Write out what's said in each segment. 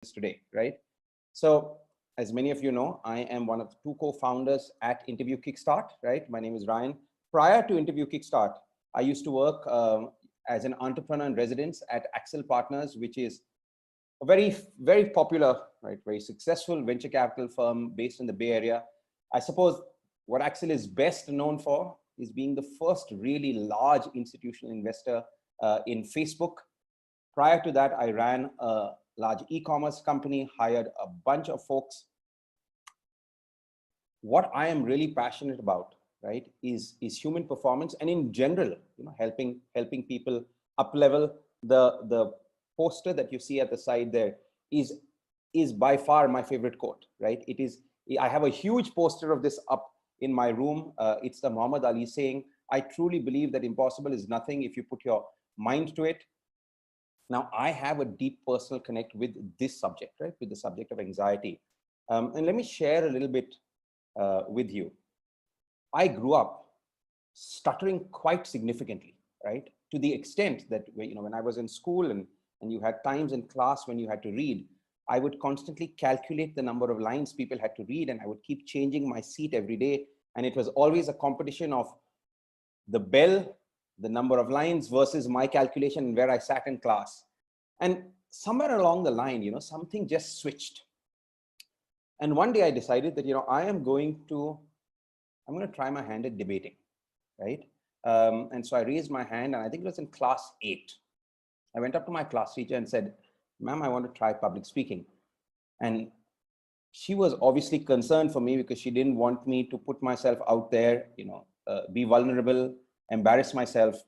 today, right? So as many of you know, I am one of the two co-founders at Interview Kickstart, right? My name is Ryan. Prior to Interview Kickstart, I used to work as an entrepreneur in residence at Accel Partners, which is a very popular, right, very successful venture capital firm based in the Bay Area. I suppose what Accel is best known for is being the first really large institutional investor in Facebook. Prior to that, I ran a large e-commerce company, hired a bunch of folks. What I am really passionate about, right, is human performance, and in general, helping people up level. The poster that you see at the side there is by far my favorite quote, right? I have a huge poster of this up in my room. It's the Muhammad Ali saying, "I truly believe that impossible is nothing if you put your mind to it." Now, I have a deep personal connect with this subject, right? With the subject of anxiety. And let me share a little bit with you. I grew up stuttering quite significantly, right? To the extent that, when I was in school and you had times in class when you had to read, I would constantly calculate the number of lines people had to read, and I would keep changing my seat every day. And it was always a competition of the bell, the number of lines versus my calculation and where I sat in class. And somewhere along the line, something just switched. And one day I decided that, I'm going to try my hand at debating, right? And so I raised my hand, and I think it was in class 8. I went up to my class teacher and said, "Ma'am, I want to try public speaking." And she was obviously concerned for me because she didn't want me to put myself out there, be vulnerable, embarrass myself.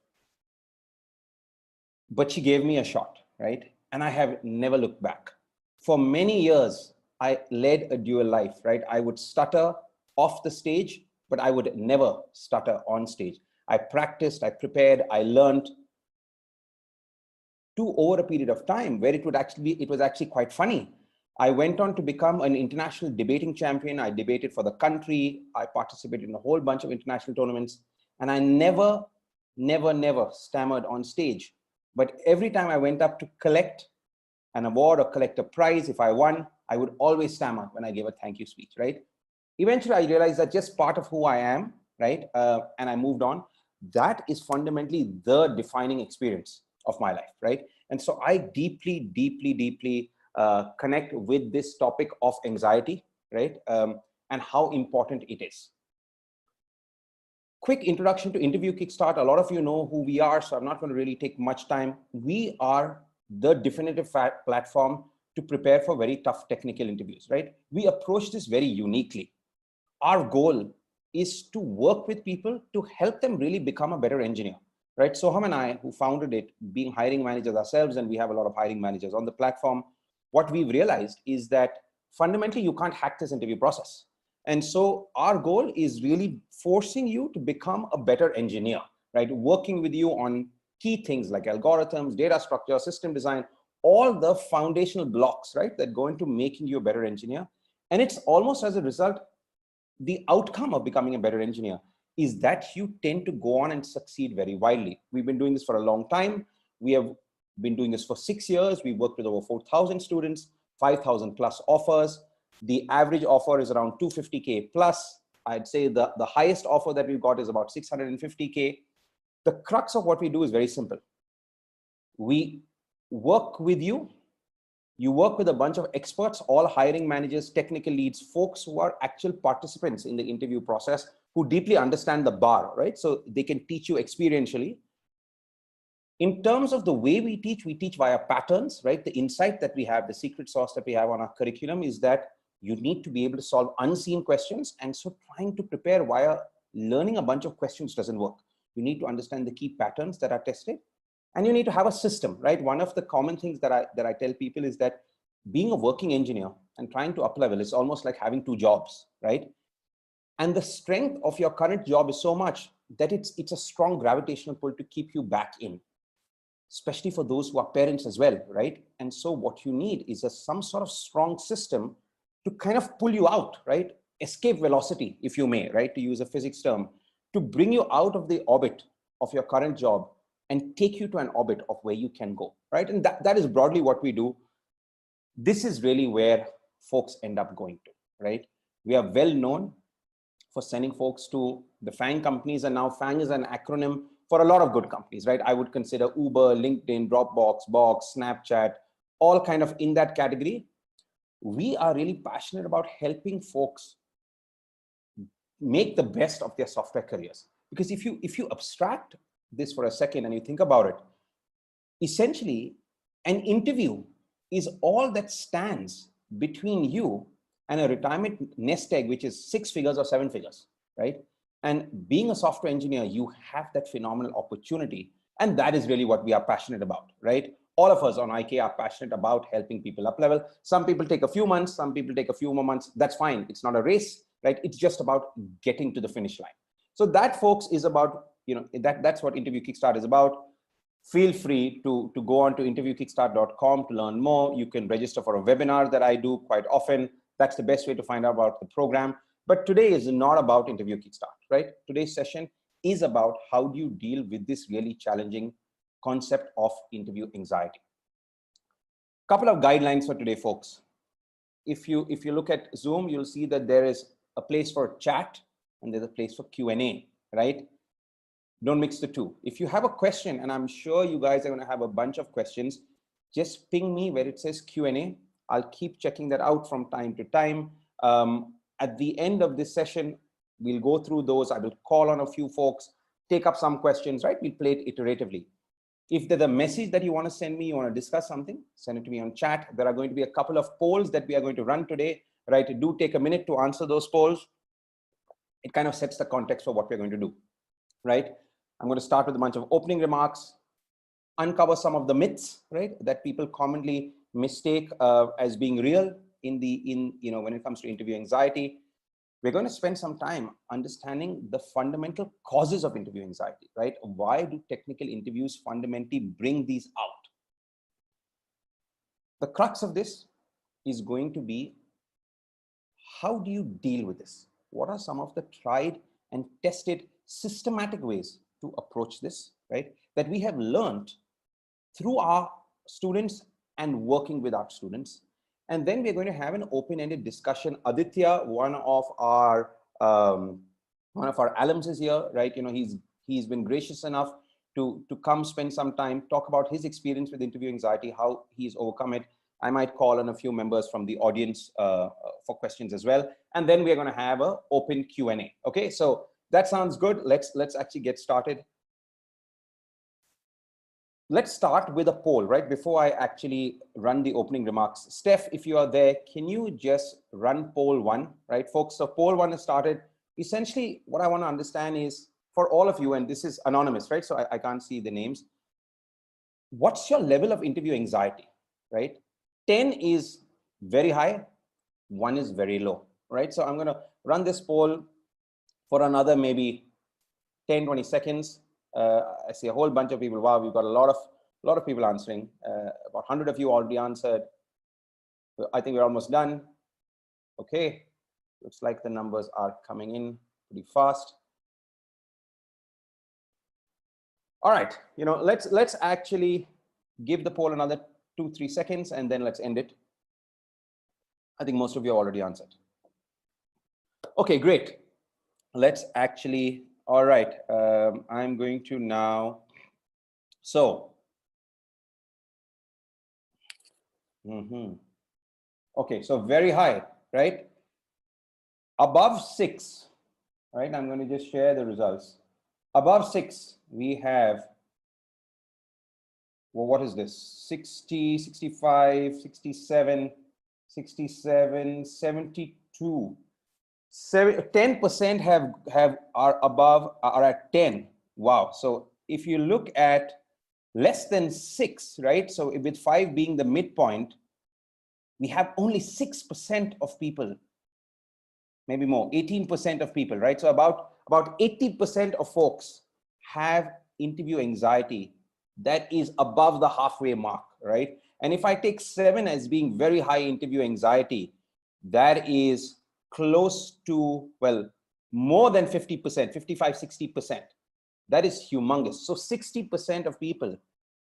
But she gave me a shot, right? And I have never looked back. For many years, I led a dual life, right? I would stutter off the stage, but I would never stutter on stage. I practiced, I prepared, I learned to over a period of time where it was actually quite funny. I went on to become an international debating champion. I debated for the country. I participated in a whole bunch of international tournaments, and I never stammered on stage. But every time I went up to collect an award or collect a prize, if I won, I would always stammer when I gave a thank you speech, right? Eventually, I realized that's just part of who I am, right? And I moved on. That is fundamentally the defining experience of my life, right? And so I deeply connect with this topic of anxiety, right? And how important it is. Quick introduction to Interview Kickstart. A lot of you know who we are, so I'm not going to really take much time. We are the definitive platform to prepare for very tough technical interviews, right? We approach this very uniquely. Our goal is to work with people to help them really become a better engineer, right? Soham and I, who founded it, being hiring managers ourselves, and we have a lot of hiring managers on the platform, what we've realized is that fundamentally you can't hack this interview process. And so our goal is really forcing you to become a better engineer, right? Working with you on key things like algorithms, data structure, system design, all the foundational blocks, right, that go into making you a better engineer. And it's almost as a result, the outcome of becoming a better engineer is that you tend to go on and succeed very widely. We've been doing this for a long time. We have been doing this for 6 years. We worked with over 4,000 students, 5,000 plus offers. The average offer is around 250K plus. I'd say the highest offer that we've got is about 650K. The crux of what we do is very simple. We work with you. You work with a bunch of experts, all hiring managers, technical leads, folks who are actual participants in the interview process, who deeply understand the bar, right? So they can teach you experientially. In terms of the way we teach via patterns, right? The insight that we have, the secret sauce that we have on our curriculum is that you need to be able to solve unseen questions. And so trying to prepare via learning a bunch of questions doesn't work. You need to understand the key patterns that are tested, and you need to have a system, right? One of the common things that I tell people is that being a working engineer and trying to up level is almost like having 2 jobs, right? And the strength of your current job is so much that it's a strong gravitational pull to keep you back in, especially for those who are parents as well, right? And so what you need is some sort of strong system to kind of pull you out, right? Escape velocity, if you may, right? To use a physics term, to bring you out of the orbit of your current job and take you to an orbit of where you can go, right? And that is broadly what we do. this is really where folks end up going to, right? We are well known for sending folks to the FAANG companies, and now FAANG is an acronym for a lot of good companies, right? I would consider Uber, LinkedIn, Dropbox, Box, Snapchat, all kind of in that category. We are really passionate about helping folks make the best of their software careers. Because if you abstract this for a second and you think about it, essentially an interview is all that stands between you and a retirement nest egg, which is 6 figures or 7 figures, right? And being a software engineer, you have that phenomenal opportunity. And that is really what we are passionate about, right? All of us on IK are passionate about helping people up level. Some people take a few months, some people take a few more months. That's fine. It's not a race, right? It's just about getting to the finish line. So that, folks, is about, that's what Interview Kickstart is about. Feel free to go on to interviewkickstart.com to learn more. You can register for a webinar that I do quite often. That's the best way to find out about the program. But today is not about Interview Kickstart, right? Today's session is about how do you deal with this really challenging concept of interview anxiety. Couple of guidelines for today, folks. If you look at Zoom, you'll see that there is a place for chat and there's a place for Q&A, right? Don't mix the two. If you have a question, and I'm sure you guys are going to have a bunch of questions, just ping me where it says Q&A. I'll keep checking that out from time to time. At the end of this session, we'll go through those. I will call on a few folks, take up some questions, right? We'll play it iteratively. If there's a message that you want to send me, you want to discuss something, send it to me on chat. There are going to be a couple of polls that we are going to run today, right? Do take a minute to answer those polls. It kind of sets the context for what we're going to do, right? I'm going to start with a bunch of opening remarks, uncover some of the myths, right, that people commonly mistake as being real when it comes to interview anxiety. We're going to spend some time understanding the fundamental causes of interview anxiety, right? Why do technical interviews fundamentally bring these out? The crux of this is going to be, how do you deal with this? What are some of the tried and tested systematic ways to approach this, right? That we have learned through our students and working with our students. And then we're going to have an open-ended discussion. Aditya, one of our alums is here, right? He's been gracious enough to come spend some time, talk about his experience with interview anxiety, how he's overcome it. I might call on a few members from the audience for questions as well. And then we're going to have an open Q&A. Okay, so that sounds good. Let's actually get started. Let's start with a poll, right? Before I actually run the opening remarks. Steph, if you are there, can you just run poll 1, right, folks? So poll 1 has started. Essentially, what I want to understand is, for all of you, and this is anonymous, right? So I can't see the names. What's your level of interview anxiety, right? 10 is very high, 1 is very low, right? So I'm going to run this poll for another maybe 10, 20 seconds. I see a whole bunch of people. Wow, we've got a lot of people answering. About 100 of you already answered. I think we're almost done. Okay, looks like the numbers are coming in pretty fast. All right, let's actually give the poll another 2-3 seconds and then let's end it. I think most of you already answered. Okay, great. Let's actually, all right, I'm going to now, okay, so very high, right? Above 6, right? I'm going to just share the results. Above 6, we have, well, what is this? 60, 65, 67, 67, 72. 10% are at 10. Wow. So if you look at less than 6, right? So with 5 being the midpoint, we have only 6% of people, maybe more, 18% of people, right? So about 80% of folks have interview anxiety that is above the halfway mark, right? And if I take 7 as being very high interview anxiety, that is close to, well, more than 50%, 55, 60%. That is humongous. So 60% of people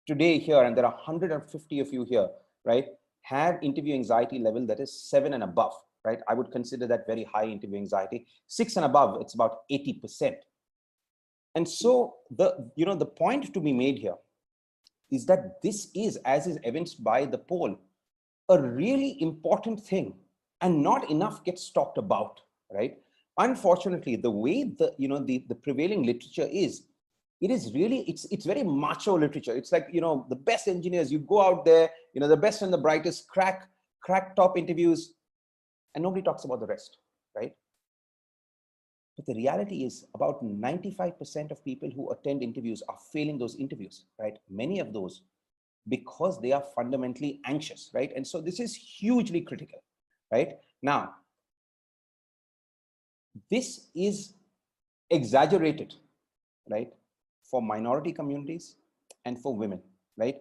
today here, and there are 150 of you here, right, have interview anxiety level that is 7 and above, right? I would consider that very high interview anxiety. 6 and above, it's about 80%. And so the point to be made here is that this is, as is evidenced by the poll, a really important thing, and not enough gets talked about, right? Unfortunately, the way the prevailing literature is, it is really, it's very macho literature. It's like, the best engineers, you go out there, the best and the brightest crack top interviews, and nobody talks about the rest, right? But the reality is about 95% of people who attend interviews are failing those interviews, right? Many of those because they are fundamentally anxious, right? And so this is hugely critical, right? Now, this is exaggerated, right, for minority communities and for women, right?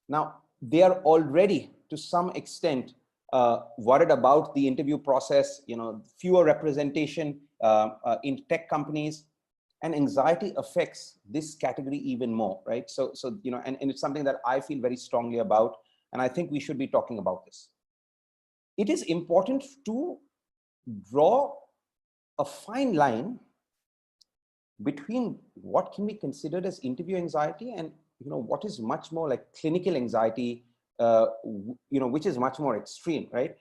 Now, they are already, to some extent, worried about the interview process, fewer representation in tech companies, and anxiety affects this category even more, right? So and it's something that I feel very strongly about, and I think we should be talking about this. It is important to draw a fine line between what can be considered as interview anxiety and what is much more like clinical anxiety, which is much more extreme, right?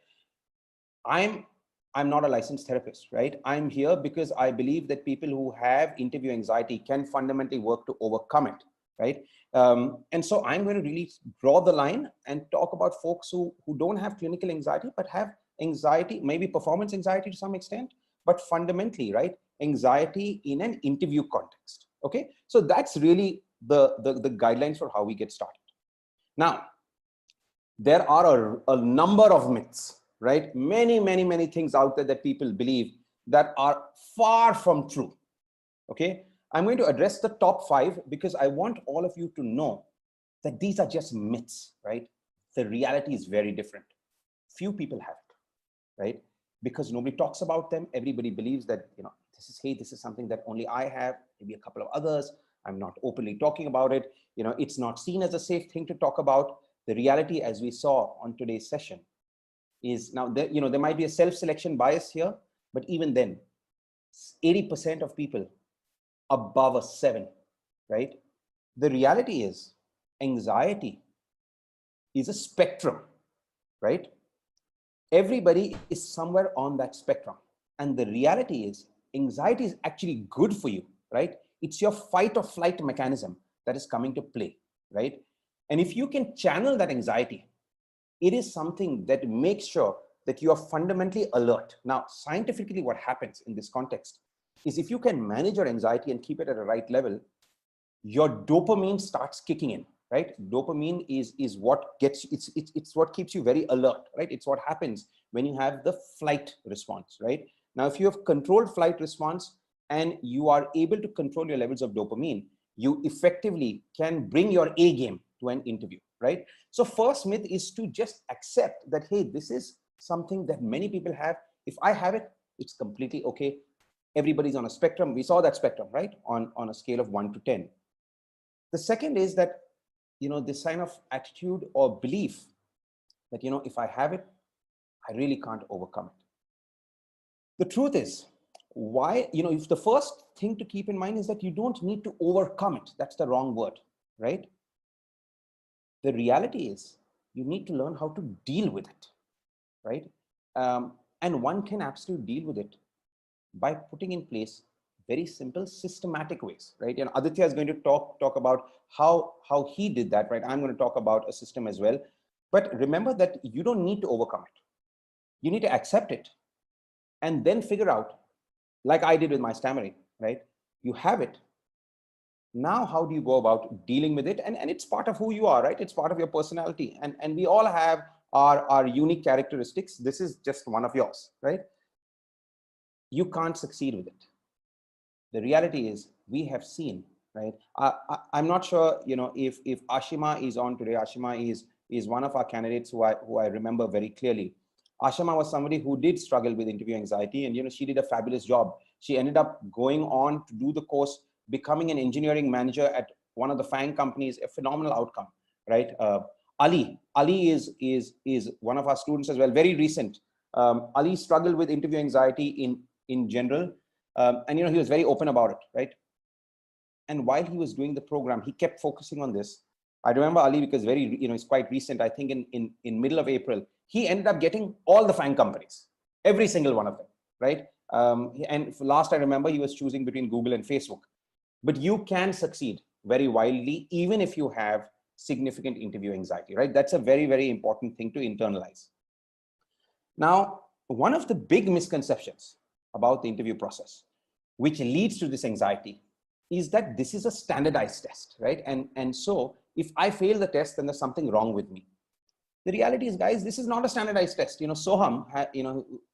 I'm not a licensed therapist, right? I'm here because I believe that people who have interview anxiety can fundamentally work to overcome it, right? And so I'm going to really draw the line and talk about folks who don't have clinical anxiety, but have anxiety, maybe performance anxiety to some extent, but fundamentally, right, anxiety in an interview context, okay? So that's really the guidelines for how we get started. Now, there are a number of myths, right? Many things out there that people believe that are far from true, okay? I'm going to address the top 5 because I want all of you to know that these are just myths, right? The reality is very different. Few people have it, right? Because nobody talks about them. Everybody believes that, this is something that only I have, maybe a couple of others. I'm not openly talking about it. It's not seen as a safe thing to talk about. The reality, as we saw on today's session, is now there might be a self-selection bias here, but even then, 80% of people above a 7, right? The reality is anxiety is a spectrum, right? Everybody is somewhere on that spectrum. And the reality is anxiety is actually good for you, right? It's your fight or flight mechanism that is coming to play, right? And if you can channel that anxiety, it is something that makes sure that you are fundamentally alert. Now, scientifically, what happens in this context is if you can manage your anxiety and keep it at a right level, your dopamine starts kicking in, right? Dopamine is what gets, it's what keeps you very alert, right? It's what happens when you have the flight response, right? Now, if you have controlled flight response and you are able to control your levels of dopamine, you effectively can bring your A game to an interview, right? So first myth is to just accept that, hey, this is something that many people have. If I have it, it's completely okay. Everybody's on a spectrum. We saw that spectrum, right? On a scale of 1 to 10. The second is that, this kind of attitude or belief that, if I have it, I really can't overcome it. The truth is, why, if the first thing to keep in mind is that you don't need to overcome it. That's the wrong word, right? The reality is you need to learn how to deal with it, right? And one can absolutely deal with it by putting in place very simple systematic ways, right? And Aditya is going to talk about how he did that, right? I'm going to talk about a system as well. But remember that you don't need to overcome it. You need to accept it and then figure out, like I did with my stammering, right? You have it. Now, how do you go about dealing with it? And it's part of who you are, right? It's part of your personality. And we all have our unique characteristics. This is just one of yours, right? You can't succeed with it. The reality is we have seen, right? I'm not sure, if Ashima is on today. Ashima is one of our candidates who I remember very clearly. Ashima was somebody who did struggle with interview anxiety, and she did a fabulous job. She ended up going on to do the course, becoming an engineering manager at one of the FAANG companies, a phenomenal outcome, right? Ali is one of our students as well, very recent. Ali struggled with interview anxiety in general. And, he was very open about it, right? And while he was doing the program, he kept focusing on this. I remember Ali because it's quite recent. I think in middle of April, he ended up getting all the FAANG companies, every single one of them, right? And last I remember, he was choosing between Google and Facebook. But you can succeed very wildly, even if you have significant interview anxiety, right? That's a very, very important thing to internalize. Now, one of the big misconceptions about the interview process, which leads to this anxiety, is that this is a standardized test, right? And so if I fail the test, then there's something wrong with me. The reality is, guys, this is not a standardized test. Soham,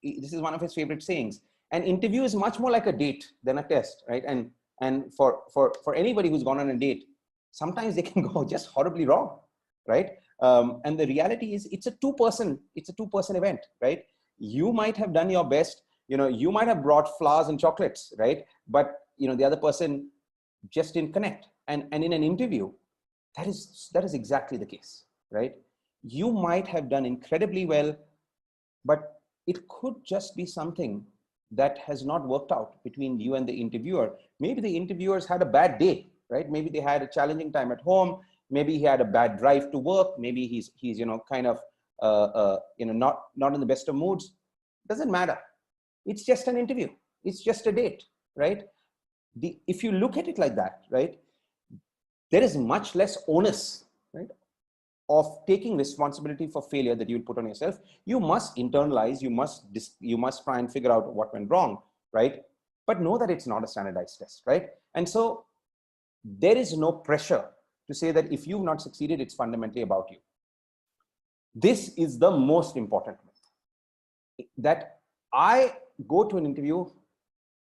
this is one of his favorite sayings. An interview is much more like a date than a test, right? And for anybody who's gone on a date, sometimes they can go just horribly wrong, right? And the reality is, it's a two-person event, right? You might have done your best, you might have brought flowers and chocolates, right? But the other person just didn't connect. And in an interview, that is exactly the case, right? You might have done incredibly well, but it could just be something that has not worked out between you and the interviewer. Maybe the interviewers had a bad day, right? Maybe they had a challenging time at home. Maybe he had a bad drive to work. Maybe he's kind of not in the best of moods. Doesn't matter. It's just an interview. It's just a date, right? If you look at it like that, right, there is much less onus, right, of taking responsibility for failure that you'll put on yourself. You must internalize, you must try and figure out what went wrong, right? But know that it's not a standardized test, right? And so there is no pressure to say that if you've not succeeded, it's fundamentally about you. This is the most important myth, that I go to an interview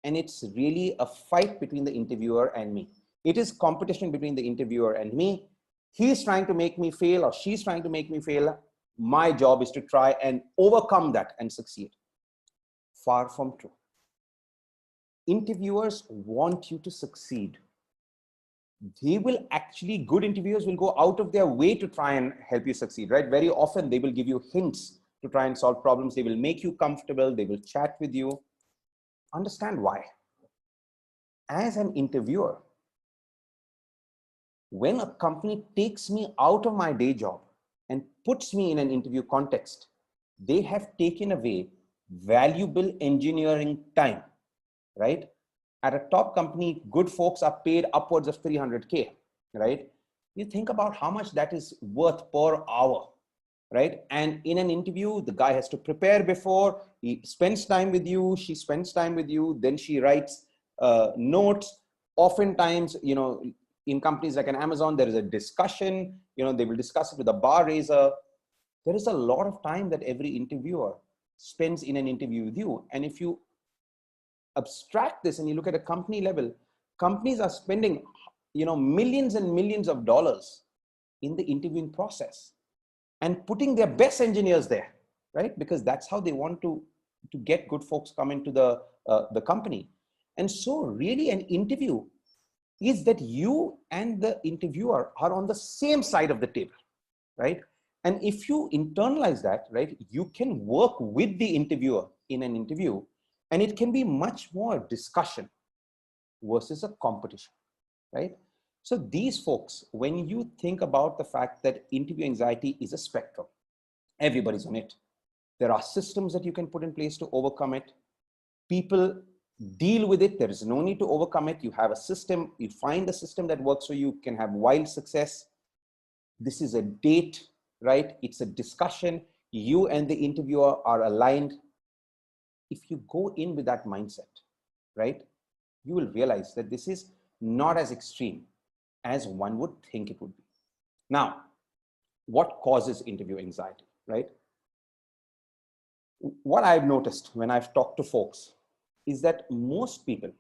and it's really a fight between the interviewer and me. It is competition between the interviewer and me. He's trying to make me fail or she's trying to make me fail. My job is to try and overcome that and succeed. Far from true. Interviewers want you to succeed. Good interviewers will go out of their way to try and help you succeed, right? Very often they will give you hints to try and solve problems. They will make you comfortable. They will chat with you. Understand why. As an interviewer, when a company takes me out of my day job and puts me in an interview context, they have taken away valuable engineering time, right? At a top company, good folks are paid upwards of 300K, right? You think about how much that is worth per hour, right? And in an interview, the guy has to prepare before, he spends time with you, she spends time with you, then she writes notes. Oftentimes, in companies like an Amazon, there is a discussion, they will discuss it with a bar raiser. There is a lot of time that every interviewer spends in an interview with you. And if you abstract this and you look at a company level, companies are spending, millions and millions of dollars in the interviewing process and putting their best engineers there, right? Because that's how they want to get good folks come into the company. And so really an interview is that you and the interviewer are on the same side of the table, right? And if you internalize that, right, you can work with the interviewer in an interview, and it can be much more discussion versus a competition, right? So these folks, when you think about the fact that interview anxiety is a spectrum, everybody's on it. There are systems that you can put in place to overcome it. People deal with it. There is no need to overcome it. You have a system, you find a system that works so you can have wild success. This is a date, right? It's a discussion. You and the interviewer are aligned. If you go in with that mindset, right, you will realize that this is not as extreme as one would think it would be. Now, what causes interview anxiety, right? What I've noticed when I've talked to folks is that most people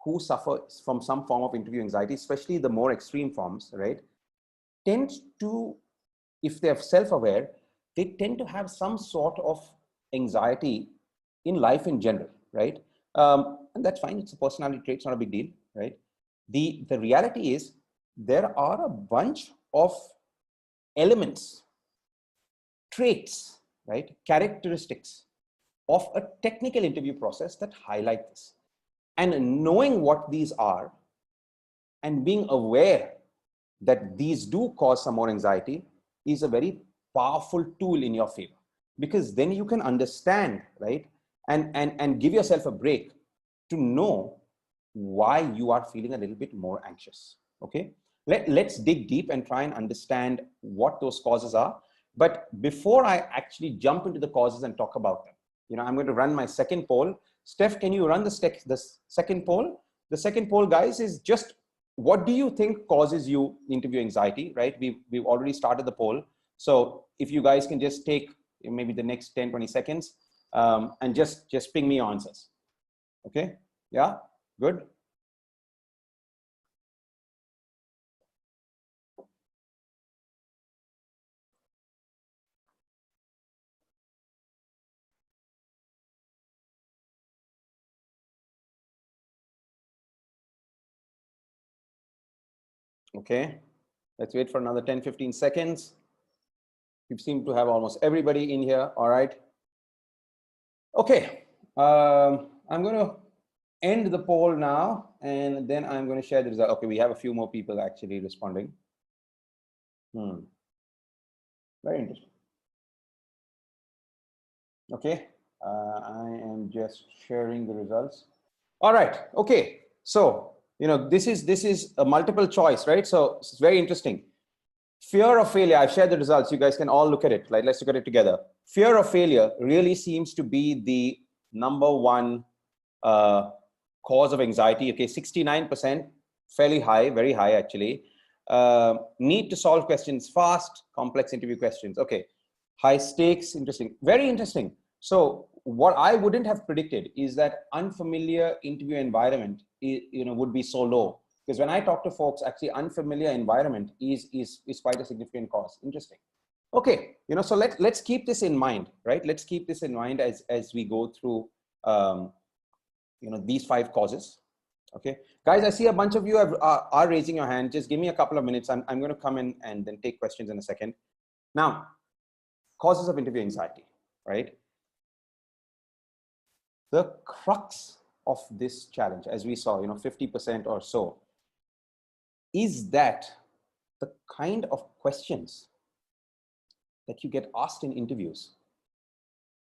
who suffer from some form of interview anxiety, especially the more extreme forms, right, tend to, if they're self-aware, they tend to have some sort of anxiety in life in general, right? And that's fine. It's a personality trait. It's not a big deal, right? The reality is there are a bunch of elements, traits, right, characteristics of a technical interview process that highlight this. And knowing what these are and being aware that these do cause some more anxiety is a very powerful tool in your favor, because then you can understand, right, and give yourself a break to know why you are feeling a little bit more anxious. Okay, let's dig deep and try and understand what those causes are. But before I actually jump into the causes and talk about them, I'm going to run my second poll. Steph, can you run the second poll? The second poll, guys, is just, what do you think causes you interview anxiety, right? We've already started the poll. So if you guys can just take maybe the next 10, 20 seconds and just ping me answers. Okay, yeah, good. Okay, let's wait for another 10, 15 seconds. We seem to have almost everybody in here. All right. Okay, I'm going to end the poll now, and then I'm going to share the result. Okay, we have a few more people actually responding. Very interesting. Okay, I am just sharing the results. All right. Okay, so this is a multiple choice, right? So it's very interesting. Fear of failure. I've shared the results. You guys can all look at it. Like, let's look at it together. Fear of failure really seems to be the number one cause of anxiety. Okay, 69%, fairly high, very high actually. Need to solve questions fast, complex interview questions. Okay, high stakes, interesting, very interesting. So what I wouldn't have predicted is that unfamiliar interview environment would be so low. Because when I talk to folks, actually unfamiliar environment is quite a significant cause. Interesting. Okay, so let's keep this in mind, right? Let's keep this in mind as we go through these 5 causes. Okay, guys, I see a bunch of you are raising your hand. Just give me a couple of minutes. I'm going to come in and then take questions in a second. Now, causes of interview anxiety, right? The crux of this challenge, as we saw, 50% or so, is that the kind of questions that you get asked in interviews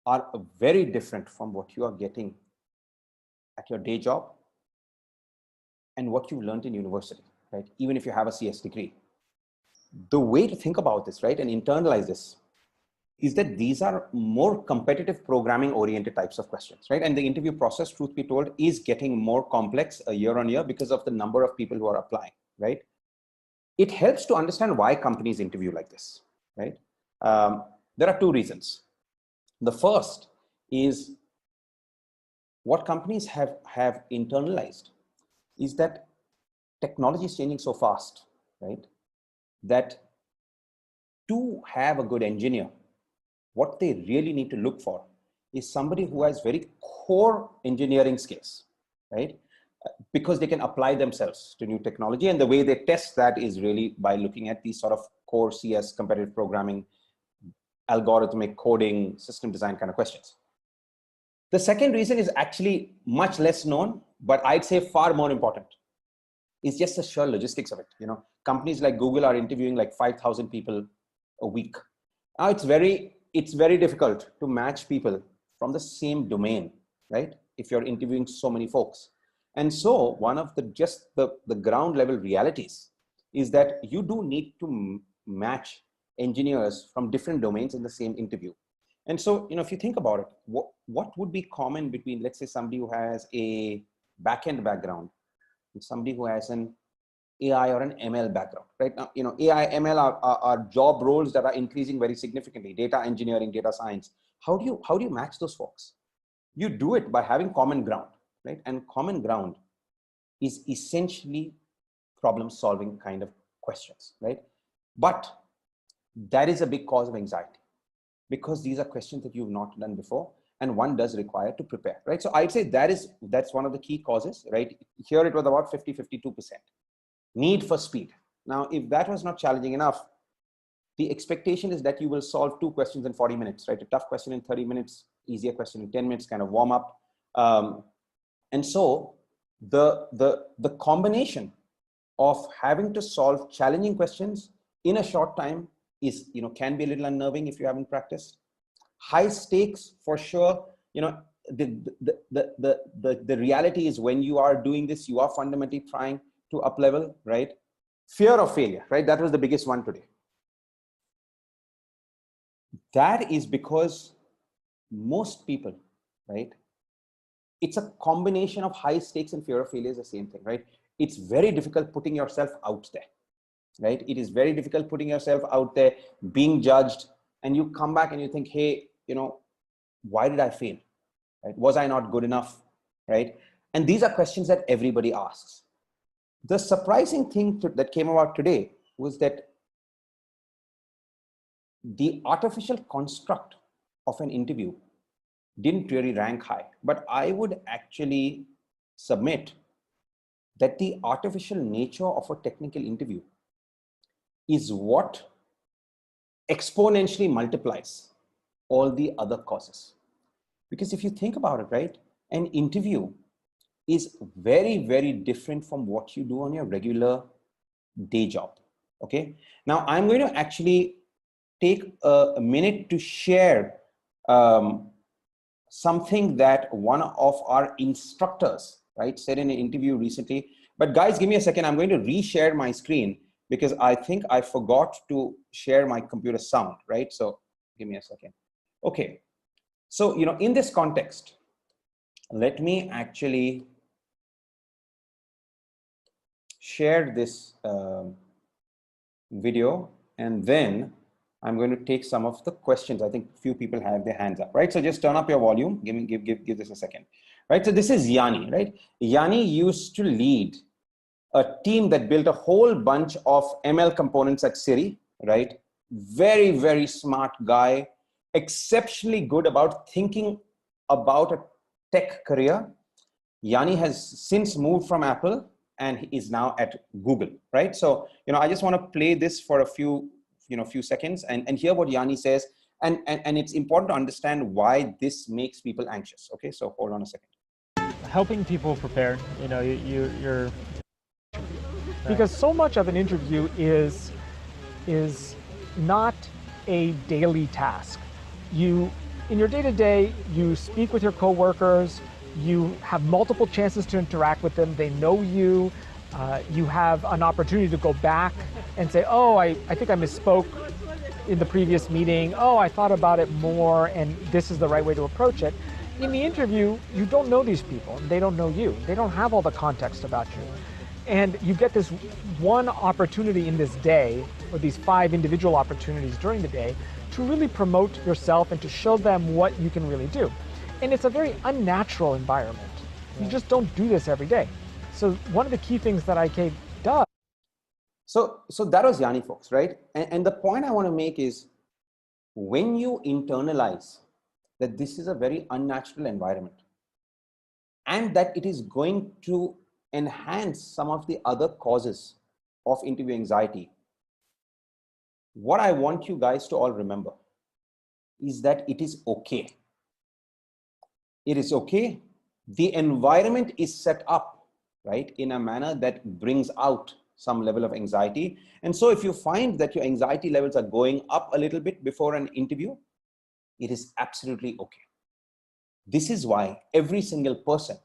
are very different from what you are getting at your day job and what you learned in university, right? Even if you have a CS degree. The way to think about this, right, and internalize this, is that these are more competitive programming oriented types of questions, right? And the interview process, truth be told, is getting more complex year on year because of the number of people who are applying, right? It helps to understand why companies interview like this, right? There are 2 reasons. The first is what companies have internalized is that technology is changing so fast, right? That to have a good engineer, what they really need to look for is somebody who has very core engineering skills, right? Because they can apply themselves to new technology. And the way they test that is really by looking at these sort of core CS, competitive programming, algorithmic coding, system design kind of questions. The second reason is actually much less known, but I'd say far more important. It's just the sheer logistics of it. Companies like Google are interviewing like 5,000 people a week. Now it's very difficult to match people from the same domain, right? If you're interviewing so many folks. And so one of the ground level realities is that you do need to match engineers from different domains in the same interview. And so, if you think about it, what would be common between, let's say, somebody who has a backend background and somebody who has an AI or an ML background, right? Now, AI, ML are job roles that are increasing very significantly. Data engineering, data science. How do you match those folks? You do it by having common ground, right? And common ground is essentially problem-solving kind of questions, right? But that is a big cause of anxiety because these are questions that you've not done before, and one does require to prepare, right? So I'd say that's one of the key causes, right? Here it was about 50, 52%. Need for speed. Now, if that was not challenging enough, the expectation is that you will solve 2 questions in 40 minutes, right? A tough question in 30 minutes, easier question in 10 minutes, kind of warm up. And so the combination of having to solve challenging questions in a short time is, can be a little unnerving if you haven't practiced. High stakes for sure. The reality is when you are doing this, you are fundamentally trying to up level, right? Fear of failure, right? That was the biggest one today. That is because most people, right? It's a combination of high stakes and fear of failure is the same thing, right? It's very difficult putting yourself out there, right? It is very difficult putting yourself out there, being judged, and you come back and you think, hey, why did I fail? Right? Was I not good enough? Right? And these are questions that everybody asks. The surprising thing that came about today was that the artificial construct of an interview didn't really rank high, but I would actually submit that the artificial nature of a technical interview is what exponentially multiplies all the other causes. Because if you think about it, right, an interview is very, very different from what you do on your regular day job. Okay. Now I'm going to actually take a minute to share something that one of our instructors, right, said in an interview recently. But guys, give me a second. I'm going to reshare my screen because I think I forgot to share my computer sound, right? So give me a second. Okay. So, in this context, let me actually share this video, and then I'm going to take some of the questions. I think few people have their hands up, right? So just turn up your volume. Give this a second, right? So this is Yanni, right? Yanni used to lead a team that built a whole bunch of ML components at Siri, right? Very, very smart guy, exceptionally good about thinking about a tech career. Yanni has since moved from Apple and he is now at Google, right? So, I just want to play this for a few seconds and hear what Yanni says. And it's important to understand why this makes people anxious. Okay, so hold on a second. Helping people prepare, you're because so much of an interview is not a daily task. In your day-to-day, you speak with your coworkers, you have multiple chances to interact with them, they know you, you have an opportunity to go back and say, oh, I think I misspoke in the previous meeting, oh, I thought about it more and this is the right way to approach it. In the interview, you don't know these people, they don't know you, they don't have all the context about you. And you get this one opportunity in this day, or these 5 individual opportunities during the day, to really promote yourself and to show them what you can really do. And it's a very unnatural environment. You just don't do this every day. So one of the key things that IK does. So that was Yanni, folks, right? And the point I want to make is when you internalize that this is a very unnatural environment and that it is going to enhance some of the other causes of interview anxiety, what I want you guys to all remember is that it is okay. It is okay. The environment is set up, right, in a manner that brings out some level of anxiety. And so if you find that your anxiety levels are going up a little bit before an interview, it is absolutely okay. This is why every single person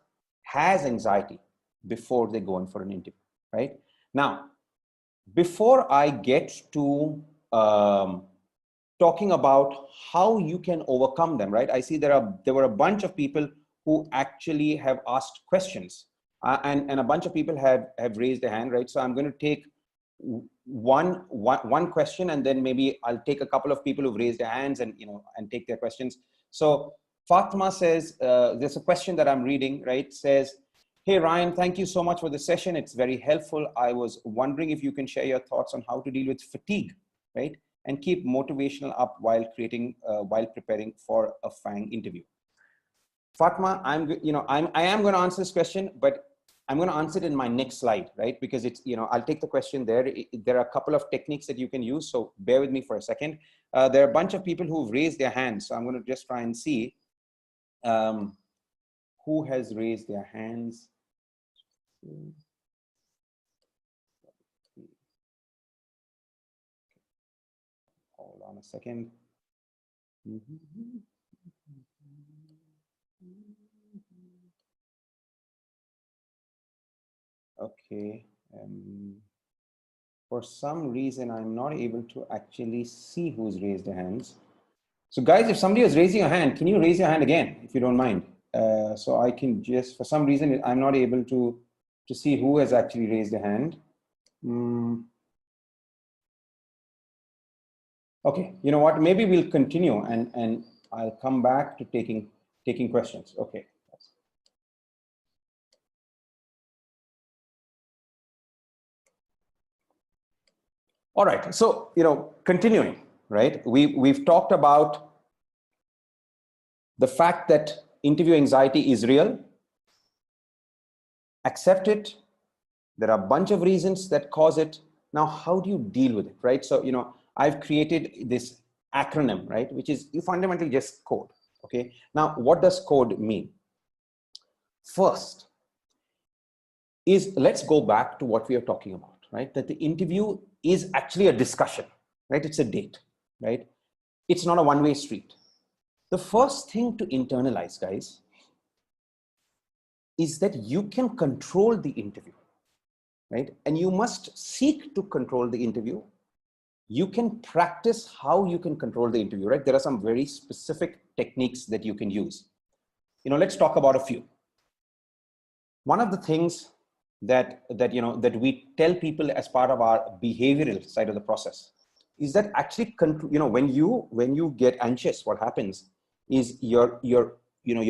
has anxiety before they go in for an interview, right? Now, before I get to talking about how you can overcome them, right? I see there were a bunch of people who actually have asked questions and a bunch of people have raised their hand, right? So I'm going to take one question and then maybe I'll take a couple of people who've raised their hands and, and take their questions. So Fatma says, there's a question that I'm reading, right? Says, hey, Ryan, thank you so much for the session. It's very helpful. I was wondering if you can share your thoughts on how to deal with fatigue, right? And keep motivational up while preparing for a FAANG interview. Fatma, I am going to answer this question, but I'm going to answer it in my next slide, right? Because it's, I'll take the question there. There are a couple of techniques that you can use. So bear with me for a second. There are a bunch of people who've raised their hands. So I'm going to just try and see who has raised their hands. Hold on a second. Okay. For some reason, I'm not able to actually see who's raised their hands. So guys, if somebody is raising your hand, can you raise your hand again, if you don't mind? So I can just, for some reason, I'm not able to see who has actually raised their hand. Okay, you know what? Maybe we'll continue and I'll come back to taking questions. Okay. All right. So, continuing, right? We've talked about the fact that interview anxiety is real. Accept it. There are a bunch of reasons that cause it. Now, how do you deal with it, right? So, I've created this acronym, right? Which is you fundamentally just code, okay? Now, what does code mean? First is, let's go back to what we are talking about, right? That the interview is actually a discussion, right? It's a date, right? It's not a one-way street. The first thing to internalize, guys, is that you can control the interview, right? And you must seek to control the interview. You can practice how you can control the interview, right? There are some very specific techniques that you can use. Let's talk about a few. One of the things that we tell people as part of our behavioral side of the process is that actually, when you get anxious, what happens is your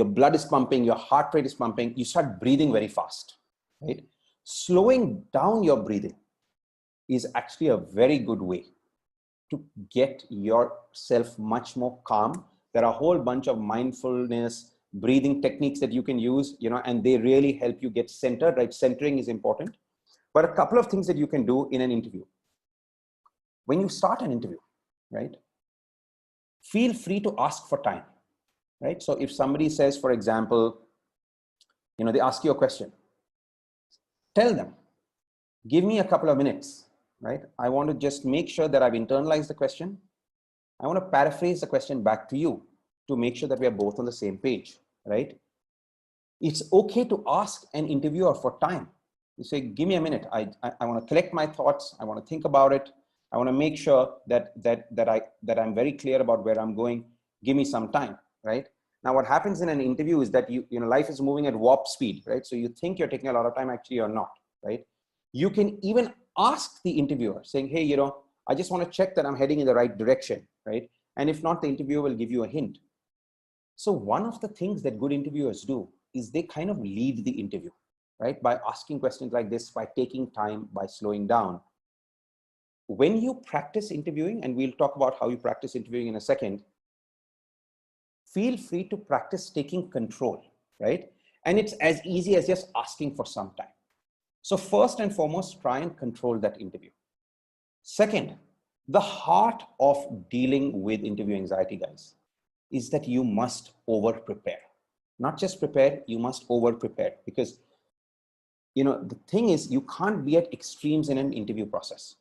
blood is pumping, your heart rate is pumping, you start breathing very fast, right? Slowing down your breathing is actually a very good way to get yourself much more calm. There are a whole bunch of mindfulness, breathing techniques that you can use, and they really help you get centered, right? Centering is important. But a couple of things that you can do in an interview. When you start an interview, right, feel free to ask for time, right? So if somebody says, for example, they ask you a question, tell them, give me a couple of minutes, right? I want to just make sure that I've internalized the question. I want to paraphrase the question back to you to make sure that we are both on the same page, right? It's okay to ask an interviewer for time. You say, give me a minute. I want to collect my thoughts. I want to think about it. I want to make sure that I'm very clear about where I'm going. Give me some time, right? Now, what happens in an interview is that life is moving at warp speed, right? So you think you're taking a lot of time, actually you're not, right? You can even ask the interviewer saying, hey, I just want to check that I'm heading in the right direction, right? And if not, the interviewer will give you a hint. So one of the things that good interviewers do is they kind of lead the interview, right? By asking questions like this, by taking time, by slowing down. When you practice interviewing, and we'll talk about how you practice interviewing in a second, feel free to practice taking control, right? And it's as easy as just asking for some time. So first and foremost, try and control that interview. Second, the heart of dealing with interview anxiety, guys, is that you must over prepare. Not just prepare, you must over prepare, because the thing is, you can't be at extremes in an interview process.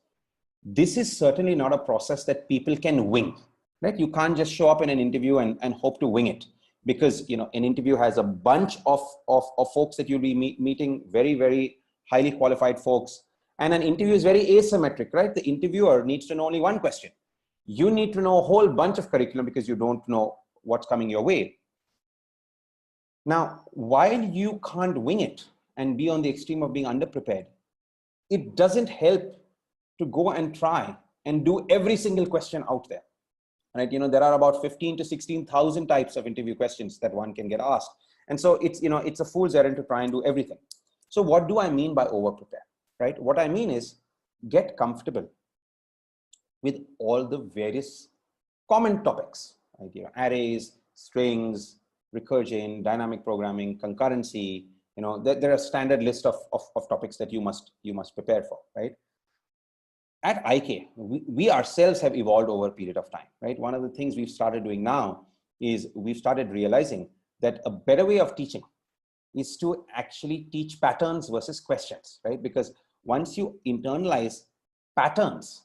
This is certainly not a process that people can wing, right? You can't just show up in an interview and hope to wing it, because an interview has a bunch of folks that you'll be meeting, very, very highly qualified folks. And an interview is very asymmetric, right? The interviewer needs to know only one question. You need to know a whole bunch of curriculum because you don't know what's coming your way. Now, while you can't wing it and be on the extreme of being underprepared, it doesn't help to go and try and do every single question out there, right? There are about 15 to 16,000 types of interview questions that one can get asked. And so it's a fool's errand to try and do everything. So what do I mean by over prepare, right? What I mean is get comfortable with all the various common topics, right? Arrays, strings, recursion, dynamic programming, concurrency, there are standard list of topics that you must prepare for, right? At IK, we ourselves have evolved over a period of time, right? One of the things we've started doing now is we've started realizing that a better way of teaching is to actually teach patterns versus questions, right? Because once you internalize patterns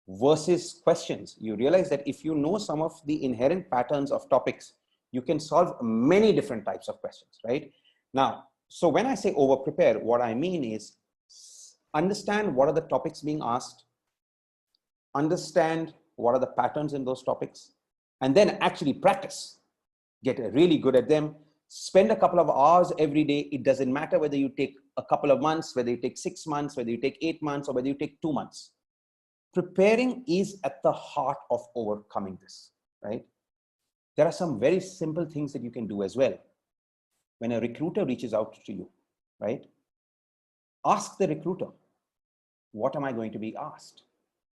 versus questions, you realize that if you know some of the inherent patterns of topics, you can solve many different types of questions, right? Now, so when I say over prepare, what I mean is understand what are the topics being asked, understand what are the patterns in those topics, and then actually practice, get really good at them, spend a couple of hours every day. It doesn't matter whether you take a couple of months, whether you take 6 months, whether you take 8 months, or whether you take 2 months. Preparing is at the heart of overcoming this, right? There are some very simple things that you can do as well. When a recruiter reaches out to you, right? Ask the recruiter, what am I going to be asked?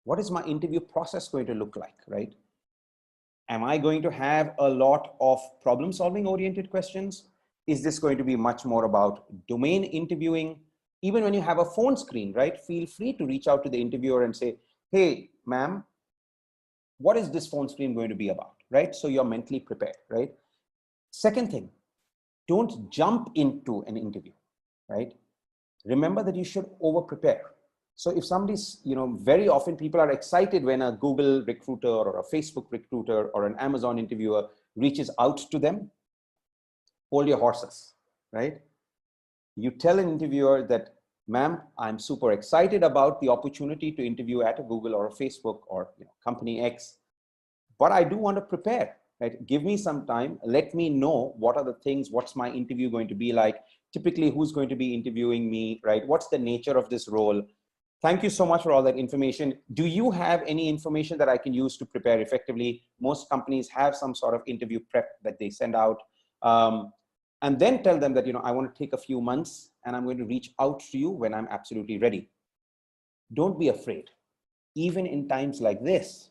What is my interview process going to look like, right? Am I going to have a lot of problem-solving oriented questions? Is this going to be much more about domain interviewing? Even when you have a phone screen, right? Feel free to reach out to the interviewer and say, hey, ma'am, what is this phone screen going to be about, right? So you're mentally prepared, right? Second thing, don't jump into an interview, right? Remember that you should over-prepare. So if somebody's, very often people are excited when a Google recruiter or a Facebook recruiter or an Amazon interviewer reaches out to them. Hold your horses, right? You tell an interviewer that, ma'am, I'm super excited about the opportunity to interview at a Google or a Facebook or company X, but I do want to prepare, right? Give me some time. Let me know what are the things, what's my interview going to be like? Typically, who's going to be interviewing me, right? What's the nature of this role? Thank you so much for all that information. Do you have any information that I can use to prepare effectively? Most companies have some sort of interview prep that they send out. And then tell them that, I want to take a few months and I'm going to reach out to you when I'm absolutely ready. Don't be afraid. Even in times like this,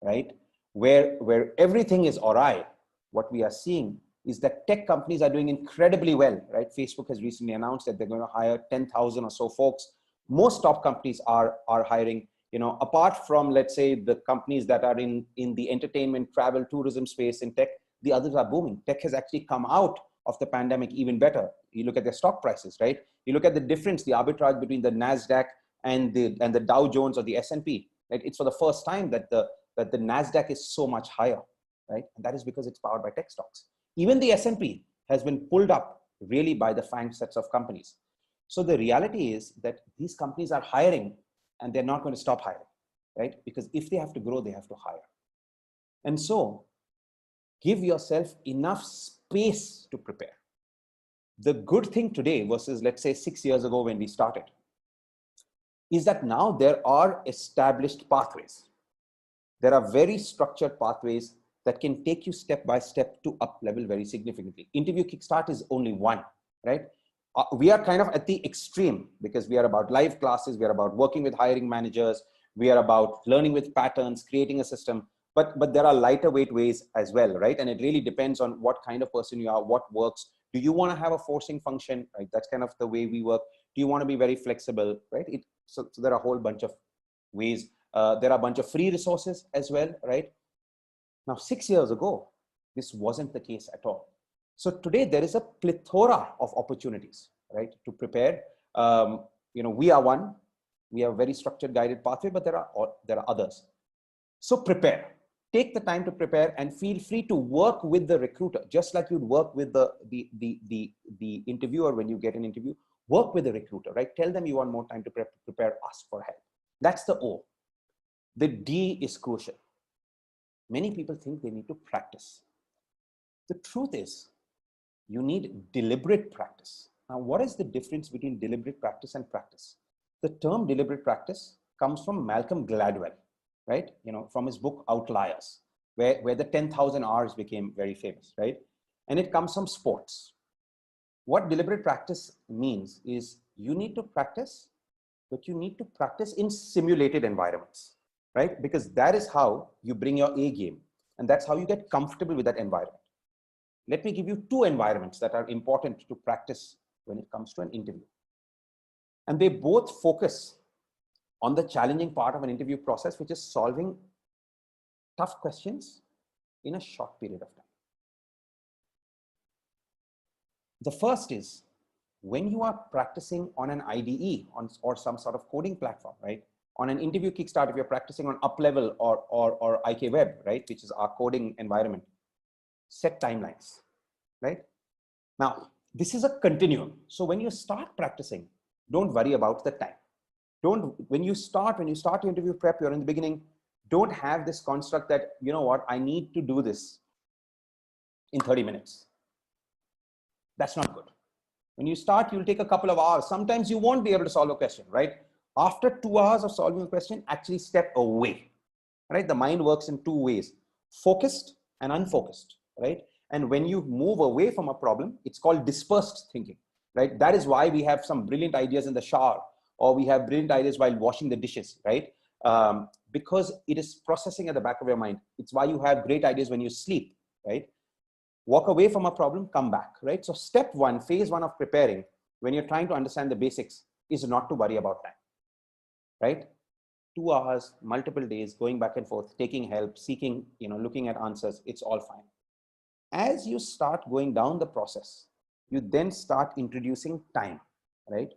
right? Where everything is awry, what we are seeing is that tech companies are doing incredibly well, right? Facebook has recently announced that they're going to hire 10,000 or so folks. Most top companies are hiring, apart from, let's say, the companies that are in the entertainment, travel, tourism space in tech, the others are booming. Tech has actually come out of the pandemic even better. You look at their stock prices, right? You look at the difference, the arbitrage between the NASDAQ and the Dow Jones or the S&P, right? It's for the first time that the NASDAQ is so much higher, right? And that is because it's powered by tech stocks. Even the S&P has been pulled up really by the FAANG sets of companies. So the reality is that these companies are hiring and they're not going to stop hiring, right? Because if they have to grow, they have to hire. And so give yourself enough space to prepare. The good thing today versus, let's say, 6 years ago when we started is that now there are established pathways. There are very structured pathways that can take you step by step to up level very significantly. Interview Kickstart is only one, right? We are kind of at the extreme because we are about live classes, we are about working with hiring managers, we are about learning with patterns, creating a system, but there are lighter weight ways as well, right? And it really depends on what kind of person you are, what works. Do you want to have a forcing function, right? That's kind of the way we work. Do you want to be very flexible, right? So there are a whole bunch of ways. There are a bunch of free resources as well, right? Now, 6 years ago, this wasn't the case at all. So today there is a plethora of opportunities, right, to prepare. We are one. We have a very structured, guided pathway, but there are others. So prepare. Take the time to prepare and feel free to work with the recruiter, just like you'd work with the interviewer when you get an interview. Work with the recruiter, right? Tell them you want more time to prepare. Ask for help. That's the O. The D is crucial. Many people think they need to practice. The truth is, you need deliberate practice. Now, what is the difference between deliberate practice and practice? The term deliberate practice comes from Malcolm Gladwell, right? From his book Outliers, where the 10,000 hours became very famous, right? And it comes from sports. What deliberate practice means is you need to practice, but you need to practice in simulated environments, right? Because that is how you bring your A game, and that's how you get comfortable with that environment. Let me give you 2 environments that are important to practice when it comes to an interview. And they both focus on the challenging part of an interview process, which is solving tough questions in a short period of time. The first is when you are practicing on an IDE or some sort of coding platform, right? On an interview Kickstart, if you're practicing on UpLevel or IK Web, right, which is our coding environment, set timelines, right? Now, this is a continuum. So when you start practicing, don't worry about the time. When you start your interview prep, you're in the beginning, don't have this construct that, you know what, I need to do this in 30 minutes. That's not good. When you start, you'll take a couple of hours. Sometimes you won't be able to solve a question, right? After 2 hours of solving a question, actually step away, right? The mind works in two ways, focused and unfocused, right? And when you move away from a problem, it's called dispersed thinking, right? That is why we have some brilliant ideas in the shower, or we have brilliant ideas while washing the dishes, right? Because it is processing at the back of your mind. It's why you have great ideas when you sleep, right? Walk away from a problem, come back, right? So step one, phase one of preparing, when you're trying to understand the basics, is not to worry about time, right? 2 hours, multiple days, going back and forth, taking help, seeking, looking at answers, it's all fine. As you start going down the process, you then start introducing time, right?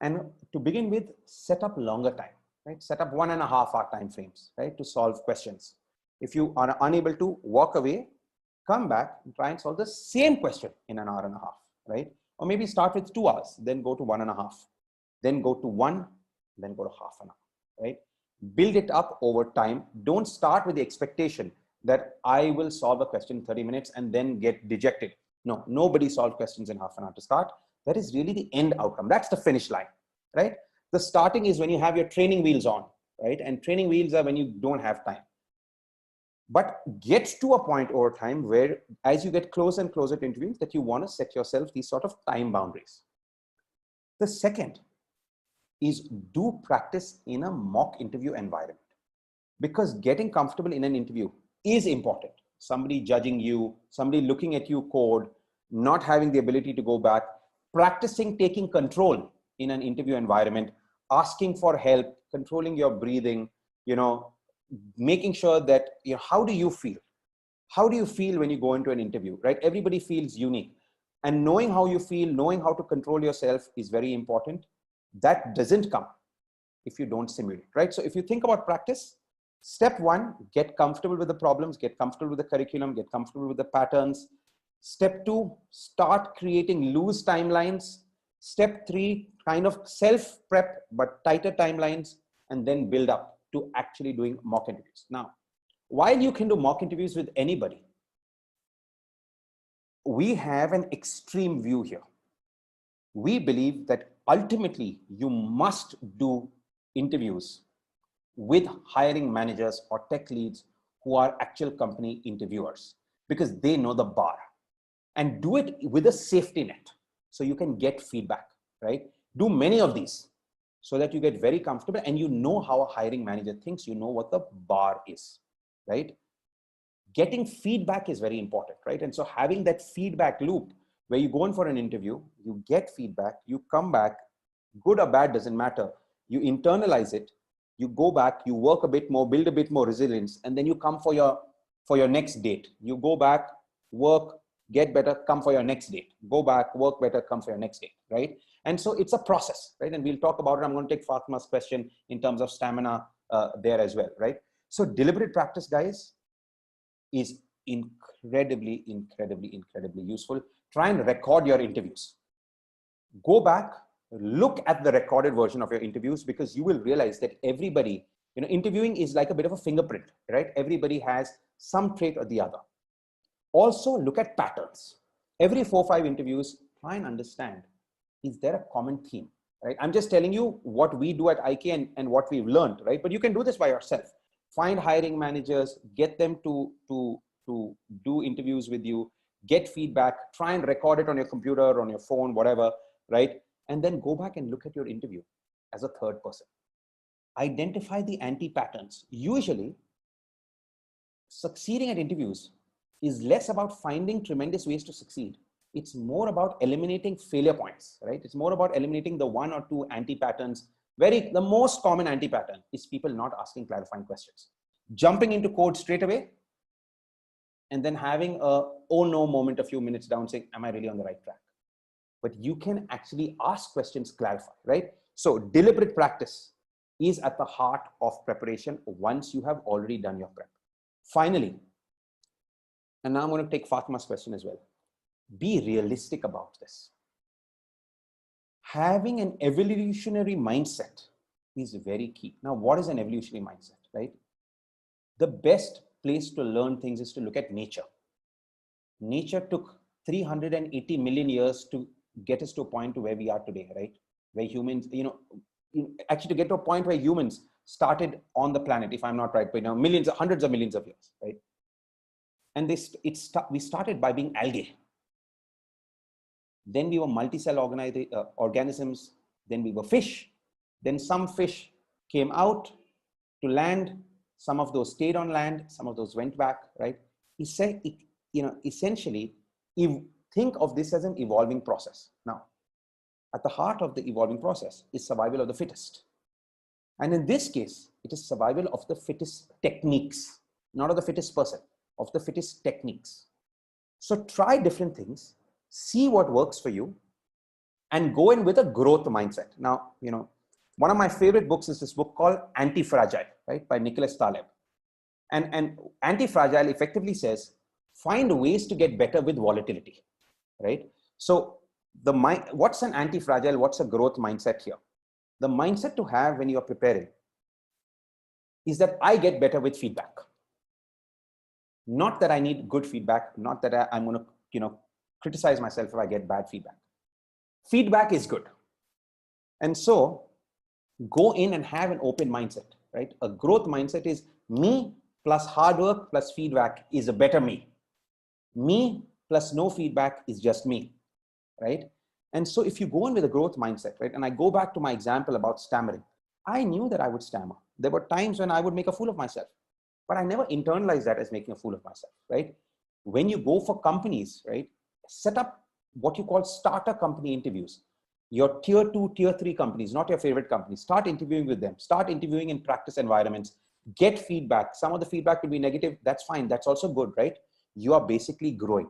And to begin with, set up longer time, right? Set up 1.5 hour time frames, right? To solve questions. If you are unable to, walk away, come back and try and solve the same question in 1.5 hours, right? Or maybe start with 2 hours, then go to 1.5, then go to 1, then go to half an hour, right? Build it up over time. Don't start with the expectation that I will solve a question in 30 minutes and then get dejected. No, nobody solves questions in half an hour to start. That is really the end outcome. That's the finish line, right? The starting is when you have your training wheels on, right? And training wheels are when you don't have time. But get to a point over time where as you get closer and closer to interviews, that you want to set yourself these sort of time boundaries. The second is do practice in a mock interview environment, because getting comfortable in an interview is important. Somebody judging you, somebody looking at you code, not having the ability to go back, practicing taking control in an interview environment, asking for help, controlling your breathing, making sure that, how do you feel? How do you feel when you go into an interview, right? Everybody feels unique. And knowing how you feel, knowing how to control yourself is very important. That doesn't come if you don't simulate, right? So if you think about practice, step one, get comfortable with the problems, get comfortable with the curriculum, get comfortable with the patterns. Step two, start creating loose timelines. Step three, kind of self-prep, but tighter timelines, and then build up to actually doing mock interviews. Now, while you can do mock interviews with anybody, we have an extreme view here. We believe that ultimately you must do interviews with hiring managers or tech leads who are actual company interviewers, because they know the bar, and do it with a safety net so you can get feedback, right? Do many of these so that you get very comfortable and you know how a hiring manager thinks, you know what the bar is, right? Getting feedback is very important, right? And so having that feedback loop where you go in for an interview, you get feedback, you come back, good or bad, doesn't matter. You internalize it, you go back, you work a bit more, build a bit more resilience, and then you come for your next date. You go back, work, get better, come for your next date. Go back, work better, come for your next date, right? And so it's a process, right? And we'll talk about it. I'm going to take Fatma's question in terms of stamina there as well, right? So deliberate practice, guys, is incredibly useful. Try and record your interviews. Go back, look at the recorded version of your interviews, because you will realize that everybody, interviewing is like a bit of a fingerprint, right? Everybody has some trait or the other. Also look at patterns. Every 4 or 5 interviews, try and understand, is there a common theme, right? I'm just telling you what we do at IK and what we've learned, right? But you can do this by yourself. Find hiring managers, get them to do interviews with you, get feedback, try and record it on your computer, or on your phone, whatever, right? And then go back and look at your interview as a third person. Identify the anti-patterns. Usually, succeeding at interviews is less about finding tremendous ways to succeed It's more about eliminating failure points, right? It's more about eliminating the 1 or 2 anti-patterns. The most common anti-pattern is people not asking clarifying questions, jumping into code straight away, and then having a oh no moment a few minutes down saying, am I really on the right track? But you can actually ask questions, clarify, right? So deliberate practice is at the heart of preparation once you have already done your prep. Finally, and now I'm going to take Fatma's question as well. Be realistic about this. Having an evolutionary mindset is very key. Now, what is an evolutionary mindset, right? The best place to learn things is to look at nature. Nature took 380 million years to get us to a point to where we are today, right? Where humans, actually to get to a point where humans started on the planet, if I'm not right, but millions, hundreds of millions of years, right? And we started by being algae. Then we were multi-cell organisms. Then we were fish. Then some fish came out to land. Some of those stayed on land. Some of those went back, right? He said, essentially, think of this as an evolving process. Now, at the heart of the evolving process is survival of the fittest. And in this case, it is survival of the fittest techniques, not of the fittest person, of the fittest techniques. So try different things, see what works for you, and go in with a growth mindset. Now, one of my favorite books is this book called Anti-Fragile, right, by Nicholas Taleb. And Anti-Fragile effectively says, find ways to get better with volatility, right? So what's an anti-fragile, what's a growth mindset here? The mindset to have when you're preparing is that I get better with feedback. Not that I need good feedback, not that I'm going to, criticize myself if I get bad feedback. Feedback is good. And so go in and have an open mindset, right? A growth mindset is me plus hard work plus feedback is a better me. Me plus no feedback is just me, right? And so if you go in with a growth mindset, right? And I go back to my example about stammering. I knew that I would stammer. There were times when I would make a fool of myself, but I never internalized that as making a fool of myself, right? When you go for companies, right? Set up what you call starter company interviews. Your tier 2, tier 3 companies, not your favorite companies. Start interviewing with them. Start interviewing in practice environments. Get feedback. Some of the feedback will be negative. That's fine. That's also good, right? You are basically growing.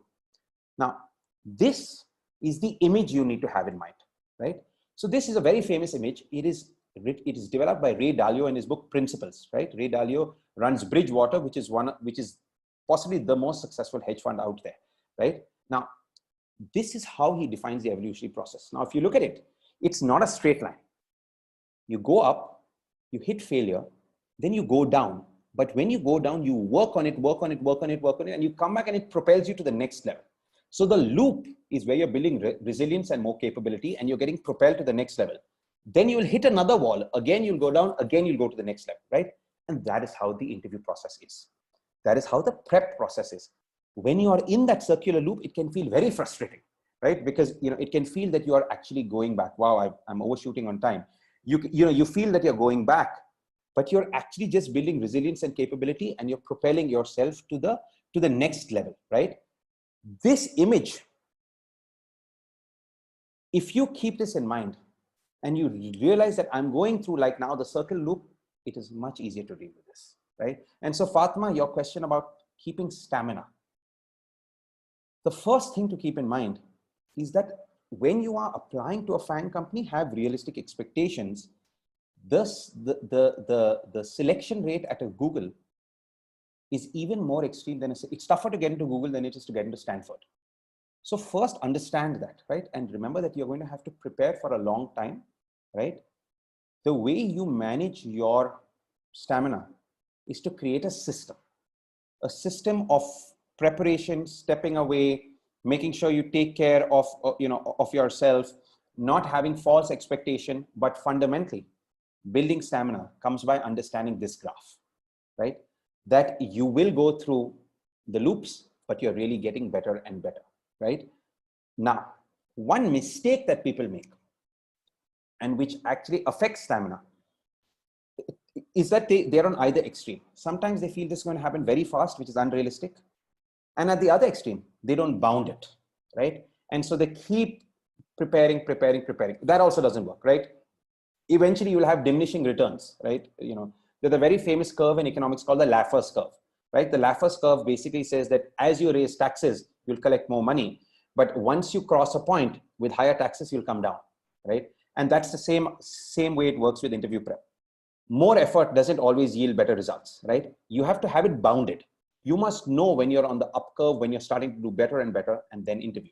Now, this is the image you need to have in mind, right? So this is a very famous image. It is developed by Ray Dalio in his book Principles, right? Ray Dalio runs Bridgewater, which is possibly the most successful hedge fund out there, right? Now, this is how he defines the evolutionary process. Now, if you look at it, it's not a straight line. You go up, you hit failure, then you go down. But when you go down, you work on it, and you come back and it propels you to the next level. So the loop is where you're building resilience and more capability, and you're getting propelled to the next level. Then you will hit another wall. Again, you'll go down. Again, you'll go to the next level, right? And that is how the interview process is. That is how the prep process is. When you are in that circular loop, it can feel very frustrating, right? Because it can feel that you are actually going back. Wow, I'm overshooting on time. You feel that you're going back, but you're actually just building resilience and capability, and you're propelling yourself to the next level, right? This image, if you keep this in mind and you realize that I'm going through like now the circle loop, it is much easier to deal with this, right? And so Fatma, your question about keeping stamina. The first thing to keep in mind is that when you are applying to a FAANG company, have realistic expectations. Thus, the selection rate at a Google is even more extreme than it's tougher to get into Google than it is to get into Stanford. So first understand that, right? And remember that you're going to have to prepare for a long time, right? The way you manage your stamina is to create a system of preparation, stepping away, making sure you take care of yourself, not having false expectation, but fundamentally building stamina comes by understanding this graph, right? That you will go through the loops, but you're really getting better and better, right? Now, one mistake that people make and which actually affects stamina is that they're on either extreme. Sometimes they feel this is going to happen very fast, which is unrealistic. And at the other extreme, they don't bound it, right? And so they keep preparing. That also doesn't work, right? Eventually you'll have diminishing returns, right? There's a very famous curve in economics called the Laffer's curve, right? The Laffer's curve basically says that as you raise taxes, you'll collect more money. But once you cross a point with higher taxes, you'll come down, right? And that's the same way it works with interview prep. More effort doesn't always yield better results, right? You have to have it bounded. You must know when you're on the up curve, when you're starting to do better and better, and then interview.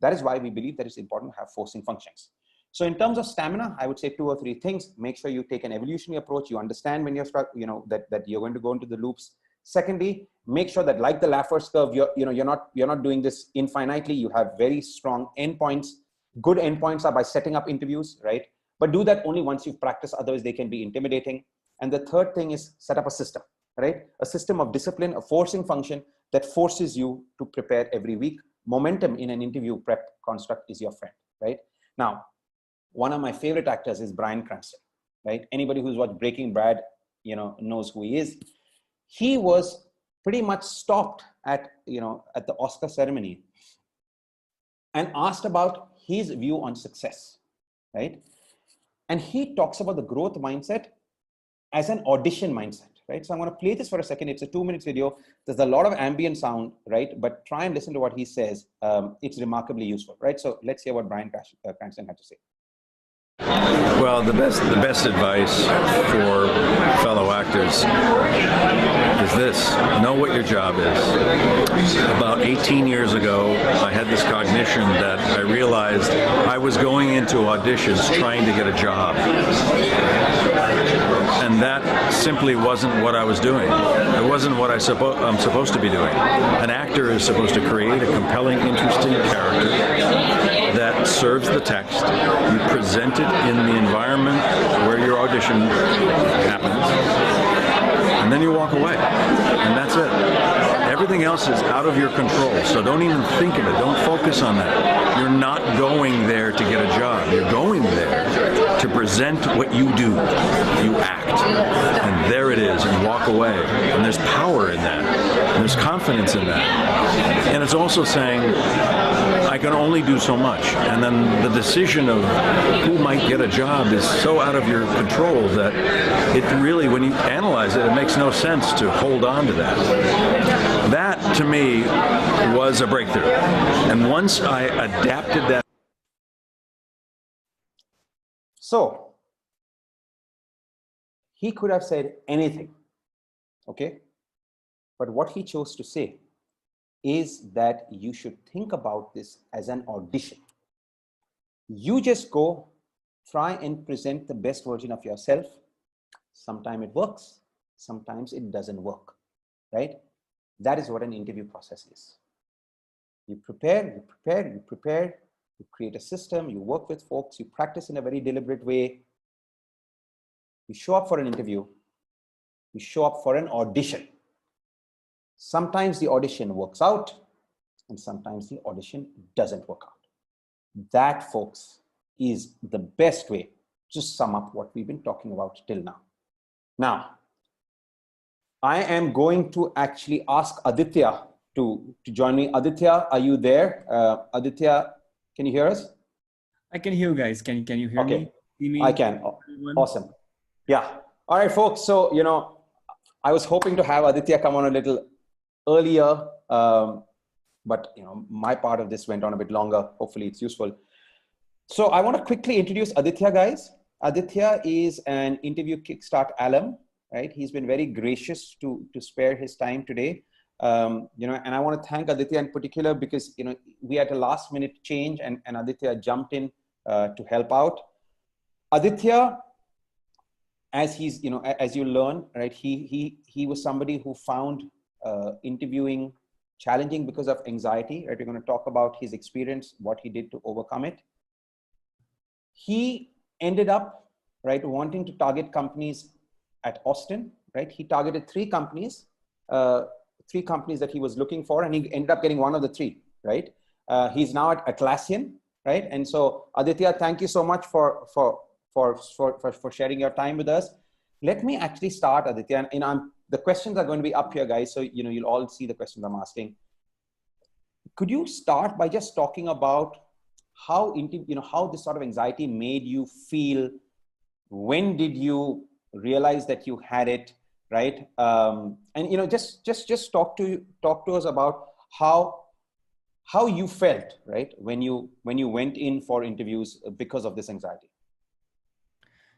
That is why we believe that it's important to have forcing functions. So in terms of stamina, I would say 2 or 3 things. Make sure you take an evolutionary approach. You understand when you're stuck, that you're going to go into the loops. Secondly, make sure that like the Laffer's curve, you're not doing this infinitely. You have very strong endpoints. Good endpoints are by setting up interviews, right? But do that only once you've practiced, otherwise they can be intimidating. And the third thing is set up a system, right? A system of discipline, a forcing function that forces you to prepare every week. Momentum in an interview prep construct is your friend, right? Now, one of my favorite actors is Bryan Cranston, right? Anybody who's watched Breaking Bad, knows who he is. He was pretty much stopped at the Oscar ceremony and asked about his view on success, right? And he talks about the growth mindset as an audition mindset, right? So I'm going to play this for a second. It's a 2-minute video. There's a lot of ambient sound, right? But try and listen to what he says. It's remarkably useful, right? So let's hear what Bryan Cranston had to say. Well, the best advice for fellow actors is this: know what your job is. About 18 years ago, I had this cognition that I realized I was going into auditions trying to get a job. And that simply wasn't what I was doing. It wasn't what I'm supposed to be doing. An actor is supposed to create a compelling, interesting character that serves the text. You present it in the environment where your audition happens, and then you walk away, and that's it. Everything else is out of your control, so don't even think of it. Don't focus on that. You're not going there to get a job. You're going there to present what you do. You act, and there it is, and walk away. And there's power in that, and there's confidence in that. And it's also saying, I can only do so much. And then the decision of who might get a job is so out of your control that it really, when you analyze it, it makes no sense to hold on to that. That, to me, was a breakthrough. And once I adapted that. So, he could have said anything, okay? But what he chose to say is that you should think about this as an audition. You just go try and present the best version of yourself. Sometimes it works, sometimes it doesn't work, right? That is what an interview process is. You prepare, you create a system, you work with folks, you practice in a very deliberate way. You show up for an interview, you show up for an audition. Sometimes the audition works out, and sometimes the audition doesn't work out. That, folks, is the best way to sum up what we've been talking about till now. Now, I am going to actually ask Aditya to join me. Aditya, are you there? Aditya, can you hear us? I can hear you guys. Can you hear me? See me? I can. Awesome. Yeah. All right, folks. So, I was hoping to have Aditya come on a little earlier, but my part of this went on a bit longer. Hopefully it's useful. So I want to quickly introduce Aditya, guys. Aditya is an interview Kickstart alum, right? He's been very gracious to spare his time today. And I want to thank Aditya in particular because, we had a last minute change and Aditya jumped in to help out. Aditya, as he's, as you learn, right? He was somebody who found interviewing challenging because of anxiety, right? We're going to talk about his experience, what he did to overcome it. He ended up, right, wanting to target companies at Austin, right? He targeted 3 companies that he was looking for, and he ended up getting one of the 3, right? He's now at Atlassian, right? And so Aditya, thank you so much for sharing your time with us. Let me actually start, Aditya, and the questions are going to be up here, guys. So, you'll all see the questions I'm asking. could you start by just talking about how how this sort of anxiety made you feel? When did you realize that you had it, right? And just talk to us about how you felt, right, when you went in for interviews because of this anxiety.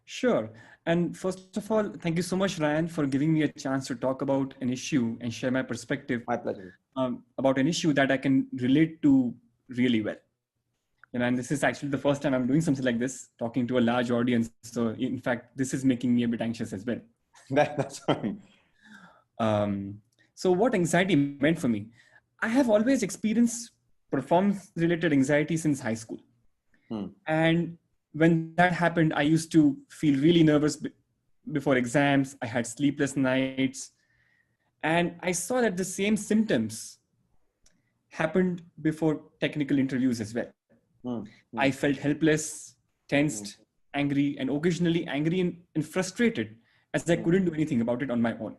Sure. And first of all, thank you so much, Ryan, for giving me a chance to talk about an issue and share my perspective. My pleasure. About an issue that I can relate to really well. And this is actually the first time I'm doing something like this, talking to a large audience. So in fact, this is making me a bit anxious as well. That's fine. So what anxiety meant for me? I have always experienced performance-related anxiety since high school. And when that happened, I used to feel really nervous before exams. I had sleepless nights. And I saw that the same symptoms happened before technical interviews as well. I felt helpless, tensed, angry, and occasionally angry and frustrated as I couldn't do anything about it on my own.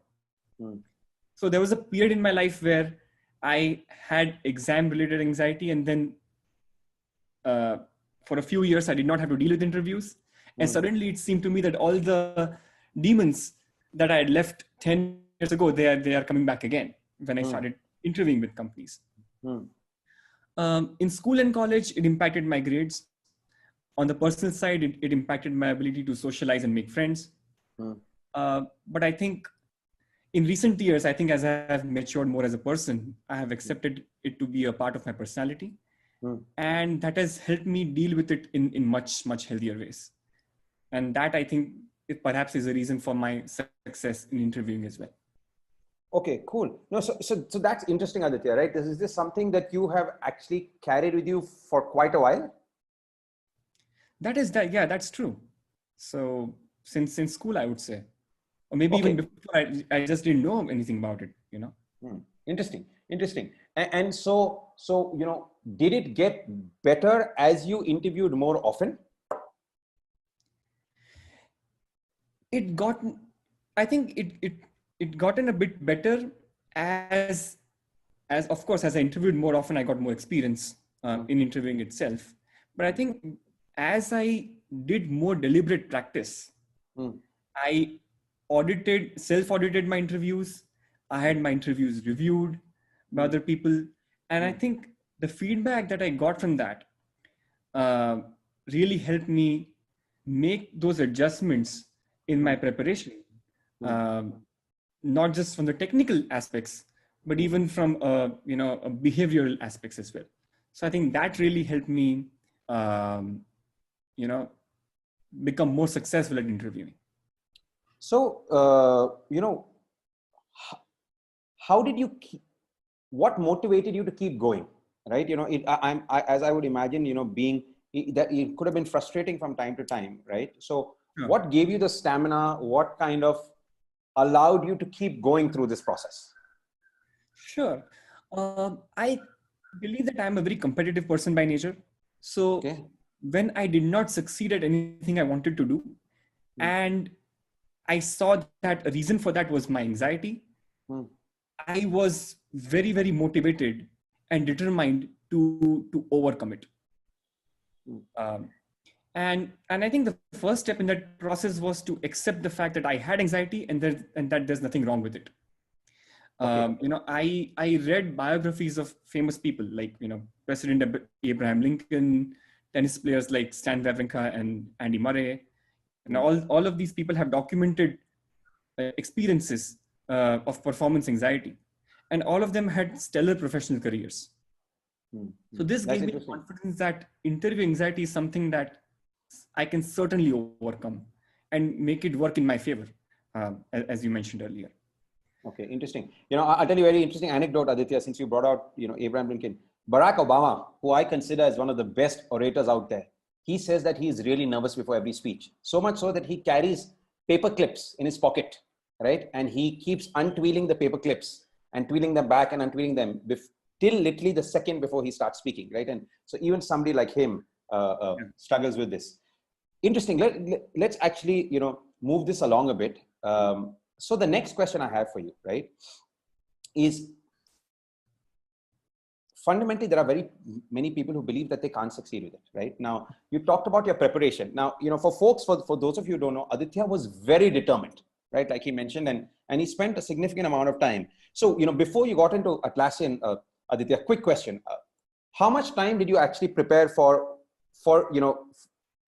So there was a period in my life where I had exam-related anxiety, and then for a few years, I did not have to deal with interviews. And suddenly it seemed to me that all the demons that I had left 10 years ago, they are coming back again when I started interviewing with companies. In school and college, it impacted my grades. On the personal side, it impacted my ability to socialize and make friends. But I think in recent years, I think as I have matured more as a person, I have accepted it to be a part of my personality. And that has helped me deal with it in much, much healthier ways. And that, I think, it perhaps is a reason for my success in interviewing as well. Okay, cool. No, so that's interesting, Aditya, right? Is this something that you have actually carried with you for quite a while? Yeah, that's true. So since school, I would say, or maybe even before, I just didn't know anything about it, Interesting. And so, did it get better as you interviewed more often? I think it gotten a bit better as of course, as I interviewed more often, I got more experience in interviewing itself. But I think as I did more deliberate practice, I self-audited my interviews. I had my interviews reviewed by other people. And I think the feedback that I got from that really helped me make those adjustments in my preparation, not just from the technical aspects, but even from behavioral aspects as well. So I think that really helped me, become more successful at interviewing. So, how did you what motivated you to keep going? Right? As I would imagine, being that it could have been frustrating from time to time, right? So what gave you the stamina? What kind of allowed you to keep going through this process? Sure. I believe that I'm a very competitive person by nature. So when I did not succeed at anything I wanted to do, and I saw that a reason for that was my anxiety, I was very, very motivated and determined to overcome it. And I think the first step in that process was to accept the fact that I had anxiety and that there's nothing wrong with it. I read biographies of famous people like, President Abraham Lincoln, tennis players like Stan Wawrinka and Andy Murray. And all of these people have documented experiences of performance anxiety. And all of them had stellar professional careers. So this gave me confidence that interview anxiety is something that I can certainly overcome and make it work in my favor, as you mentioned earlier. Okay, interesting. I'll tell you a very interesting anecdote, Aditya, since you brought out, Abraham Lincoln. Barack Obama, who I consider as one of the best orators out there, he says that he is really nervous before every speech. So much so that he carries paper clips in his pocket, right? And he keeps untwiddling the paper clips and twirling them back and untwiddling them till literally the second before he starts speaking, right? And so even somebody like him struggles with this. Interesting. Let's actually, move this along a bit. So the next question I have for you, right, is fundamentally, there are very many people who believe that they can't succeed with it, right? Now, you talked about your preparation. Now, for folks, for those of you who don't know, Aditya was very determined, right? Like he mentioned, and he spent a significant amount of time. So, before you got into Atlassian, Aditya, quick question. How much time did you actually prepare for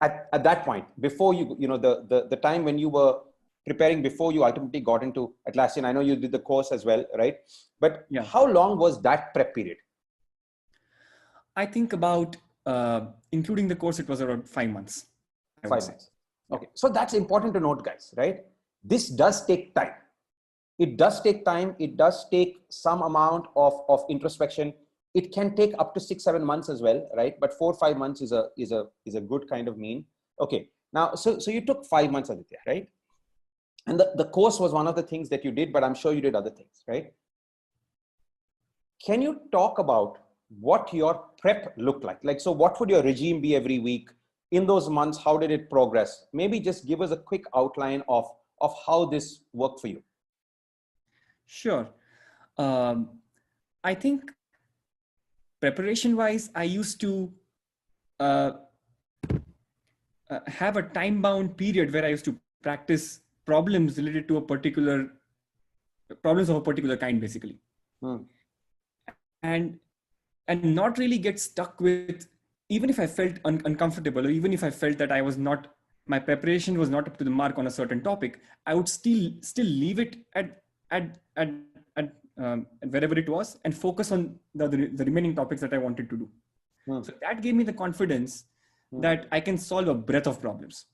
at that point, before the time when you were preparing before you ultimately got into Atlassian? I know you did the course as well, right? But yeah. How long was that prep period? I think about, including the course, it was around 5 months. 5 months. Okay. So that's important to note, guys, right? This does take time. It does take time. It does take some amount of introspection. It can take up to 6-7 months as well, right? But 4-5 months is a good kind of mean. Okay. Now, so you took 5 months, Aditya, right? And the course was one of the things that you did, but I'm sure you did other things, right? Can you talk about what your prep looked like? Like, so what would your regime be every week? In those months, how did it progress? Maybe just give us a quick outline of how this worked for you. Sure. I think preparation wise, I used to have a time bound period where I used to practice problems related to problems of a particular kind, basically. And not really get stuck with, even if I felt uncomfortable, or even if I felt that my preparation was not up to the mark on a certain topic, I would still leave it at wherever it was and focus on the remaining topics that I wanted to do. So that gave me the confidence that I can solve a breadth of problems.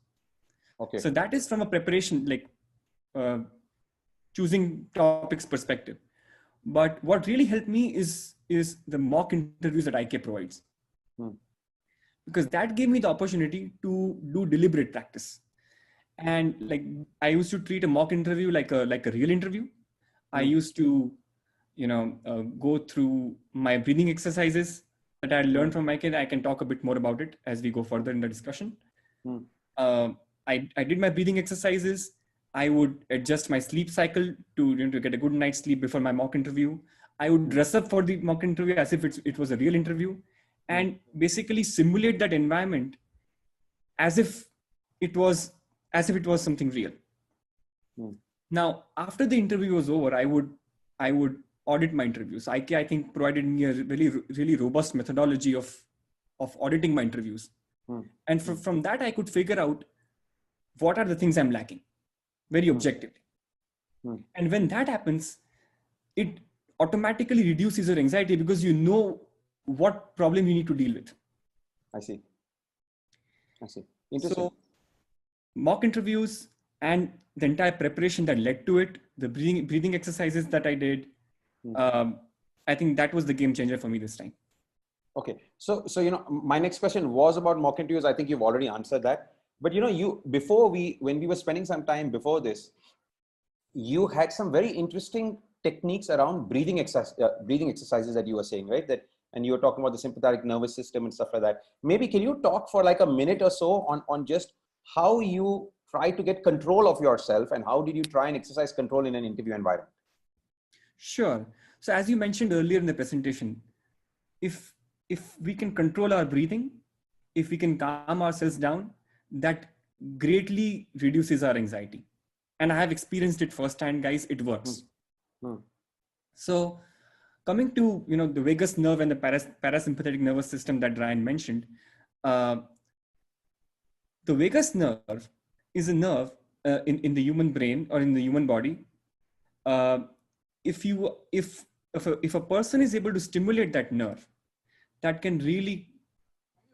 Okay. So that is from a preparation, like choosing topics perspective. But what really helped me is the mock interviews that IK provides. Because that gave me the opportunity to do deliberate practice. And like, I used to treat a mock interview like a real interview. I used to, go through my breathing exercises that I learned from IK. I can talk a bit more about it as we go further in the discussion. I did my breathing exercises. I would adjust my sleep cycle to get a good night's sleep before my mock interview. I would dress up for the mock interview as if it was a real interview, and basically simulate that environment as if it was something real. Now, after the interview was over, I would audit my interviews. I think provided me a really, really robust methodology of auditing my interviews. And from that, I could figure out what are the things I'm lacking very objectively. And when that happens, it automatically reduces your anxiety because you know what problem you need to deal with. I see. Interesting. So mock interviews and the entire preparation that led to it, the breathing exercises that I did, I think that was the game changer for me this time. Okay. So my next question was about mock interviews. I think you've already answered that. But when we were spending some time before this, you had some very interesting techniques around breathing exercises that you were saying, right? And you were talking about the sympathetic nervous system and stuff like that. Maybe can you talk for like a minute or so on just how you try to get control of yourself and how did you try and exercise control in an interview environment? Sure. So as you mentioned earlier in the presentation, if we can control our breathing, if we can calm ourselves down, that greatly reduces our anxiety. And I have experienced it firsthand, guys. It works. So coming to the vagus nerve and the parasympathetic nervous system that Ryan mentioned, the vagus nerve is a nerve in the human brain or in the human body. If a person is able to stimulate that nerve, that can really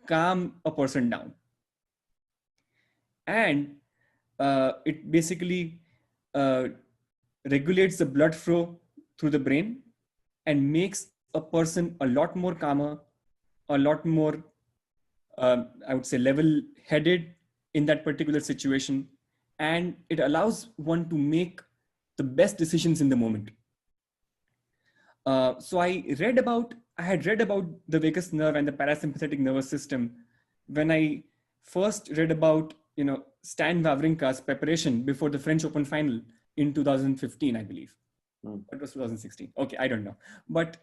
calm a person down. And it basically regulates the blood flow through the brain and makes a person a lot more calmer, a lot more, I would say, level-headed in that particular situation. And it allows one to make the best decisions in the moment. So I had read about the vagus nerve and the parasympathetic nervous system when I first read about Stan Wawrinka's preparation before the French Open final in 2015, I believe. It was 2016. Okay, I don't know. But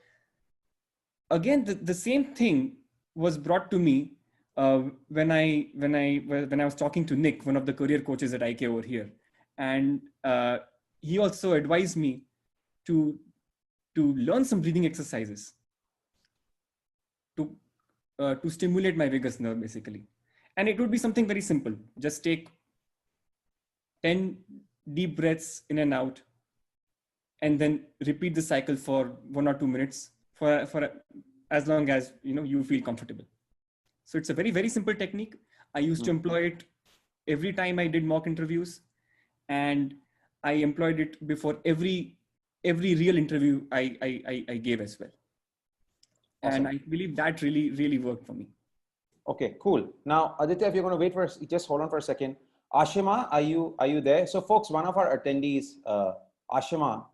again, the same thing was brought to me when I was talking to Nick, one of the career coaches at IK over here, and he also advised me to learn some breathing exercises to stimulate my vagus nerve, basically. And it would be something very simple. Just take 10 deep breaths in and out, and then repeat the cycle for 1 or 2 minutes for as long as you feel comfortable. So it's a very, very simple technique. I used to employ it every time I did mock interviews, and I employed it before every real interview I gave as well. Awesome. And I believe that really, really worked for me. Okay, cool. Now, Aditya, if you're going to wait for us, just hold on for a second. Ashima, are you there? So folks, one of our attendees, Ashima,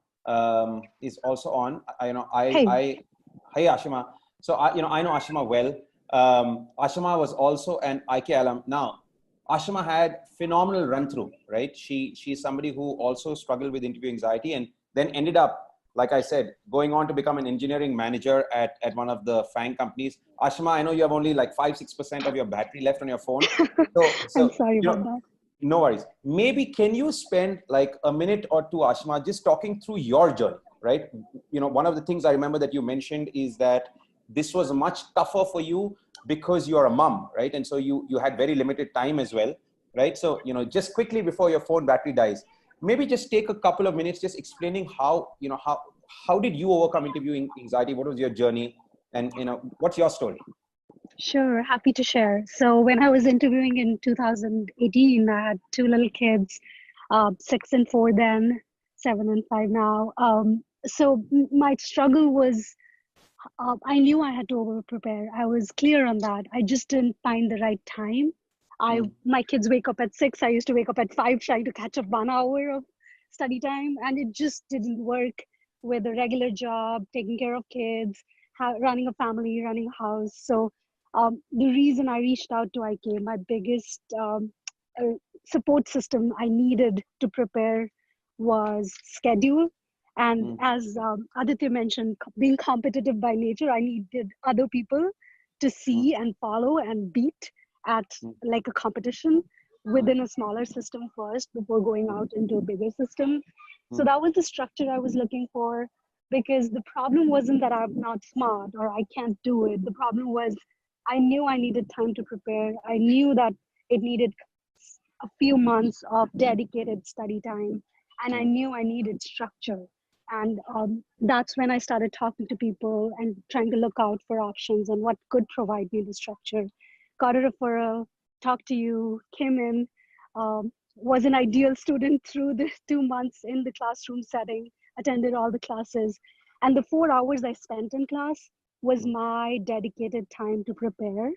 is also on. Hey Ashima. So I know Ashima well. Ashima was also an IK alum. Now, Ashima had phenomenal run through, right? She's somebody who also struggled with interview anxiety and then ended up, like I said, going on to become an engineering manager at one of the FAANG companies. Ashima, I know you have only like 5-6% of your battery left on your phone. So I'm sorry about that. No worries. Maybe can you spend like a minute or two, Ashima, just talking through your journey, right? One of the things I remember that you mentioned is that this was much tougher for you because you're a mom, right? And so you had very limited time as well, right? So, just quickly before your phone battery dies, maybe just take a couple of minutes just explaining how did you overcome interviewing anxiety? What was your journey? And, what's your story? Sure, happy to share. So when I was interviewing in 2018, I had 2 little kids, 6 and 4 then, 7 and 5 now. So my struggle was, I knew I had to over-prepare. I was clear on that. I just didn't find the right time. My kids wake up at 6. I used to wake up at 5 trying to catch up 1 hour of study time. And it just didn't work with a regular job, taking care of kids, running a family, running a house. So the reason I reached out to IK, my biggest support system I needed to prepare was schedule. And as Aditya mentioned, being competitive by nature, I needed other people to see and follow and beat at like a competition within a smaller system first before going out into a bigger system. So that was the structure I was looking for, because the problem wasn't that I'm not smart or I can't do it. The problem was I knew I needed time to prepare. I knew that it needed a few months of dedicated study time, and I knew I needed structure. And that's when I started talking to people and trying to look out for options and what could provide me the structure. Got a referral, talked to you, came in, was an ideal student through the 2 months in the classroom setting, attended all the classes. And the 4 hours I spent in class was my dedicated time to prepare.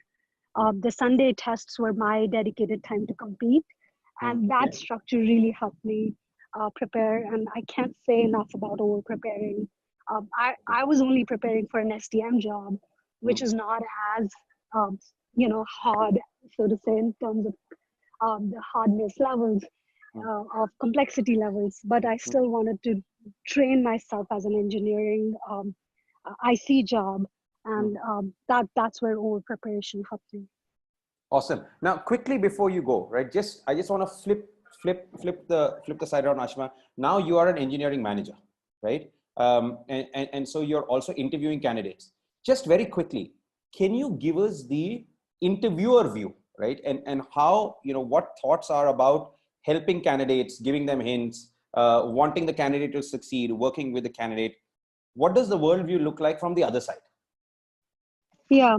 The Sunday tests were my dedicated time to compete. And that structure really helped me prepare. And I can't say enough about over preparing. I was only preparing for an STM job, which is not as hard, so to say, in terms of the hardness levels, of complexity levels. But I still wanted to train myself as an engineering IC job, and that's where over preparation helped me. Awesome. Now, quickly before you go, right? I just want to flip the side around, Ashima. Now you are an engineering manager, right? And so you're also interviewing candidates. Just very quickly, can you give us the interviewer view, right? And how, what thoughts are about helping candidates, giving them hints, wanting the candidate to succeed, working with the candidate. What does the worldview look like from the other side? Yeah,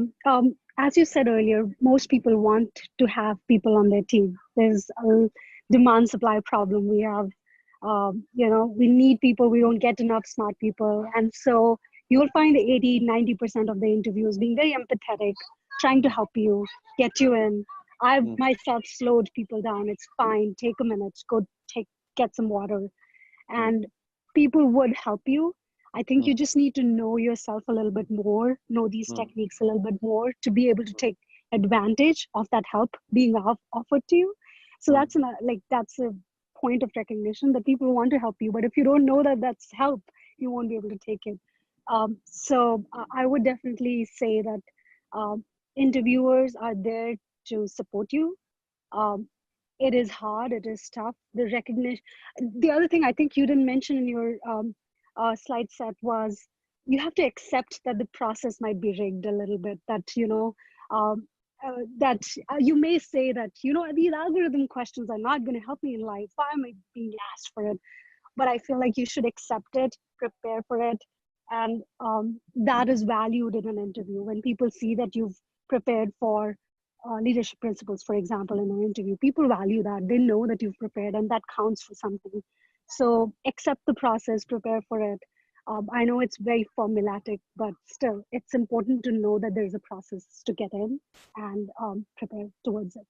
as you said earlier, most people want to have people on their team. There's a demand supply problem. We have, we need people. We don't get enough smart people. And so you'll find 80-90% of the interviews being very empathetic, trying to help you, get you in. I've myself slowed people down. It's fine. Take a minute. Go get some water. And people would help you. I think you just need to know yourself a little bit more, know these techniques a little bit more to be able to take advantage of that help being offered to you. So that's a point of recognition that people want to help you. But if you don't know that that's help, you won't be able to take it. I would definitely say that um, interviewers are there to support you. Um, it is hard, it is tough. The recognition. The other thing I think you didn't mention in your slide set was you have to accept that the process might be rigged a little bit. That that you may say that these algorithm questions are not going to help me in life. Why am I being asked for it? But I feel like you should accept it, prepare for it, and that is valued in an interview. When people see that you've prepared for leadership principles, for example, in an interview, people value that. They know that you've prepared, and that counts for something. So accept the process, prepare for it. I know it's very formulatic, but still, it's important to know that there's a process to get in and prepare towards it.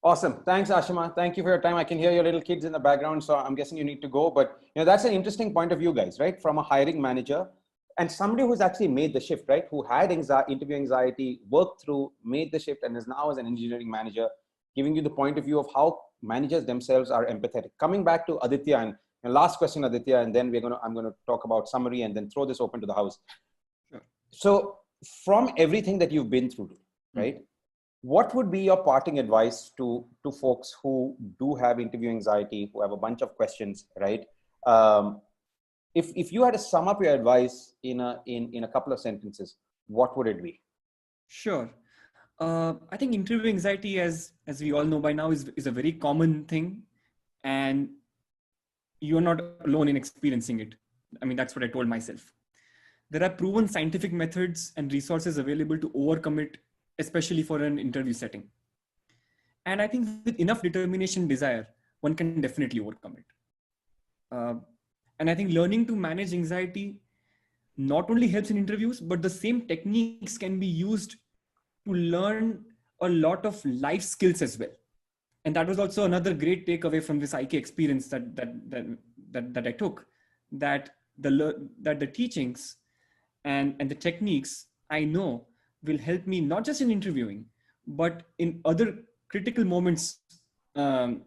Awesome. Thanks, Ashima. Thank you for your time. I can hear your little kids in the background, so I'm guessing you need to go. But that's an interesting point of view, guys, right? From a hiring manager and somebody who's actually made the shift, right? Who had interview anxiety, worked through, made the shift, and is now as an engineering manager, giving you the point of view of how managers themselves are empathetic. Coming back to Aditya, and last question, Aditya, and then I'm going to talk about summary and then throw this open to the house. Sure. So from everything that you've been through, right? What would be your parting advice to folks who do have interview anxiety, who have a bunch of questions, right? If you had to sum up your advice in a couple of sentences, what would it be? Sure. I think interview anxiety, as we all know by now, is a very common thing, and you're not alone in experiencing it. I mean, that's what I told myself. There are proven scientific methods and resources available to overcome it, especially for an interview setting. And I think with enough determination and desire, one can definitely overcome it. And I think learning to manage anxiety not only helps in interviews, but the same techniques can be used to learn a lot of life skills as well. And that was also another great takeaway from this IK experience that I took, that the teachings and the techniques I know will help me not just in interviewing, but in other critical moments and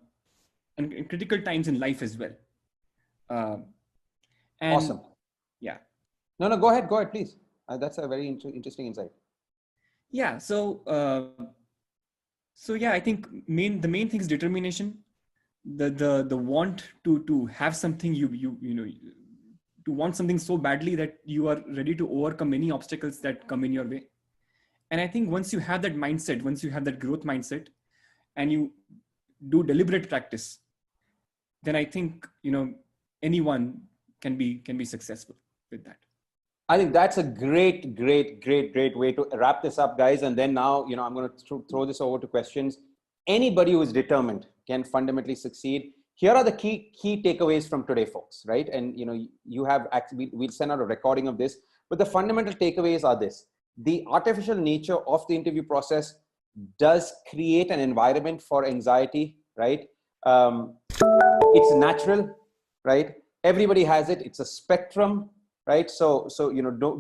in critical times in life as well. Awesome. Yeah. No, go ahead, please. That's a very interesting insight. Yeah. So yeah, I think the main thing is determination, the want to have something to want something so badly that you are ready to overcome any obstacles that come in your way. And I think once you have that mindset, once you have that growth mindset, and you do deliberate practice, then I think anyone can be successful with that. I think that's a great way to wrap this up, guys. And then now, I'm going to throw this over to questions. Anybody who is determined can fundamentally succeed. Here are the key takeaways from today, folks, right? And you have actually, we'll send out a recording of this, but the fundamental takeaways are this: the artificial nature of the interview process does create an environment for anxiety, right? It's natural, right? Everybody has it. It's a spectrum, right? So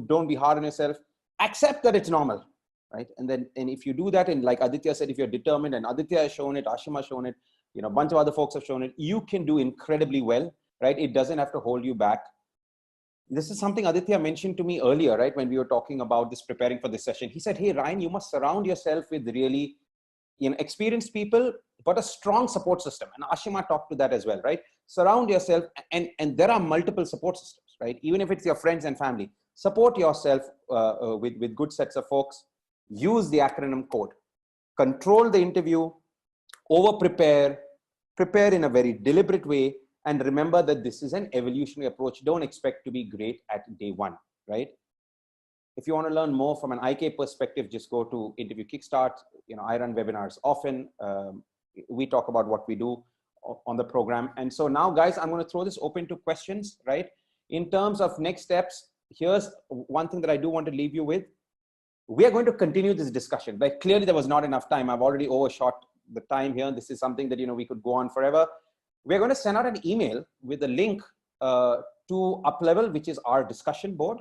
don't be hard on yourself. Accept that it's normal, right? And if you do that, and like Aditya said, if you're determined, and Aditya has shown it, Ashima has shown it, a bunch of other folks have shown it, you can do incredibly well, right? It doesn't have to hold you back. This is something Aditya mentioned to me earlier, right? When we were talking about this, preparing for this session, he said, hey, Ryan, you must surround yourself with really, experienced people, but a strong support system. And Ashima talked to that as well, right? Surround yourself, and there are multiple support systems, right? Even if it's your friends and family, support yourself with good sets of folks. Use the acronym code. Control the interview, over-prepare, prepare in a very deliberate way, and remember that this is an evolutionary approach. Don't expect to be great at day one, right? If you want to learn more from an IK perspective, just go to Interview Kickstart. I run webinars often. We talk about what we do on the program. And so now, guys, I'm going to throw this open to questions, right? In terms of next steps, here's one thing that I do want to leave you with. We are going to continue this discussion. Like, clearly there was not enough time. I've already overshot the time here. This is something that, we could go on forever. We're going to send out an email with a link to UpLevel, which is our discussion board.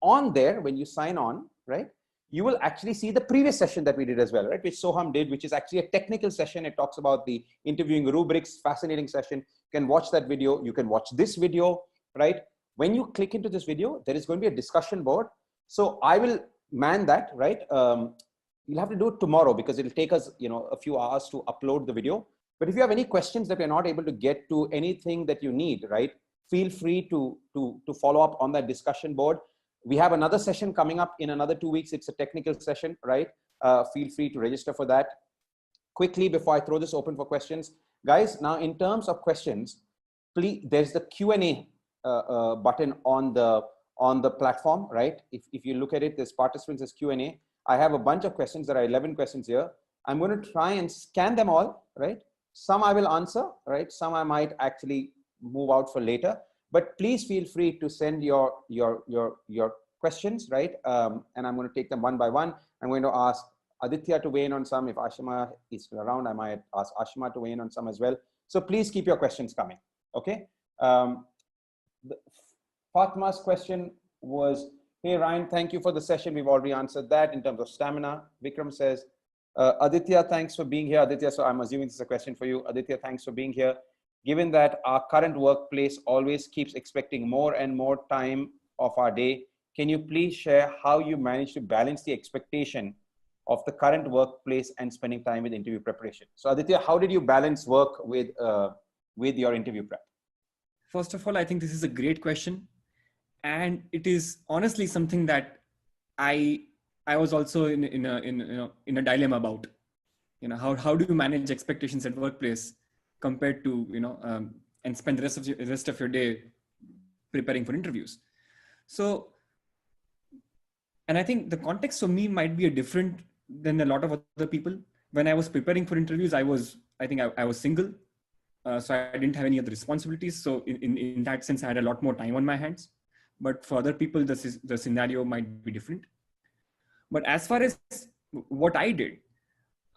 On there, when you sign on, right, you will actually see the previous session that we did as well, right, which Soham did, which is actually a technical session. It talks about the interviewing rubrics, fascinating session. You can watch that video. You can watch this video, right? when you click into this video, there is going to be a discussion board. So I will man that, right? You'll have to do it tomorrow because it'll take us, a few hours to upload the video. But if you have any questions that we're not able to get to, anything that you need, right? Feel free to follow up on that discussion board. We have another session coming up in another 2 weeks. It's a technical session, right? Feel free to register for that. Quickly, before I throw this open for questions, guys, now in terms of questions, please, there's the Q&A button on the platform, right? If you look at it, there's participants, there's Q&A. I have a bunch of questions. There are 11 questions here. I'm going to try and scan them all, right? Some I will answer, right? Some I might actually move out for later. But please feel free to send your questions, right? And I'm going to take them one by one. I'm going to ask Aditya to weigh in on some. If Ashima is still around, I might ask Ashima to weigh in on some as well. So please keep your questions coming, okay? Fatma's question was, hey Ryan, thank you for the session. We've already answered that in terms of stamina. Vikram says, Aditya, thanks for being here. Aditya, so I'm assuming this is a question for you. Aditya, thanks for being here. Given that our current workplace always keeps expecting more and more time of our day, can you please share how you manage to balance the expectation of the current workplace and spending time with interview preparation? So Aditya, how did you balance work with your interview prep? First of all, I think this is a great question. And it is honestly something that I was also in a dilemma about, how do you manage expectations at workplace compared to, and spend the rest of your day preparing for interviews. So, and I think the context for me might be different than a lot of other people. When I was preparing for interviews, I was single. So I didn't have any other responsibilities. So in that sense, I had a lot more time on my hands. But for other people, the scenario might be different. But as far as what I did,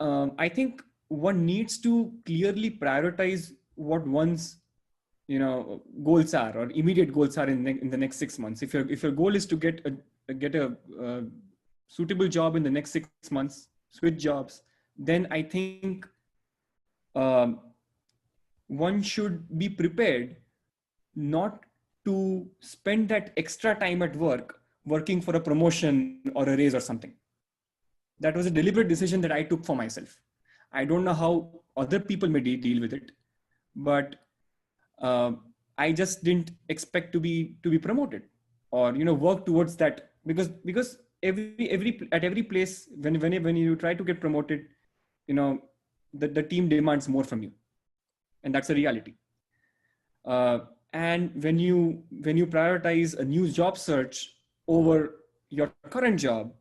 I think one needs to clearly prioritize what one's goals are, or immediate goals are in the next 6 months. If your goal is to get a suitable job in the next 6 months, switch jobs, then I think one should be prepared not to spend that extra time at work working for a promotion or a raise or something. That was a deliberate decision that I took for myself. I don't know how other people may deal with it, but I just didn't expect to be promoted or work towards that, because at every place when you try to get promoted, the team demands more from you, and that's a reality. And when you prioritize a new job search over your current job,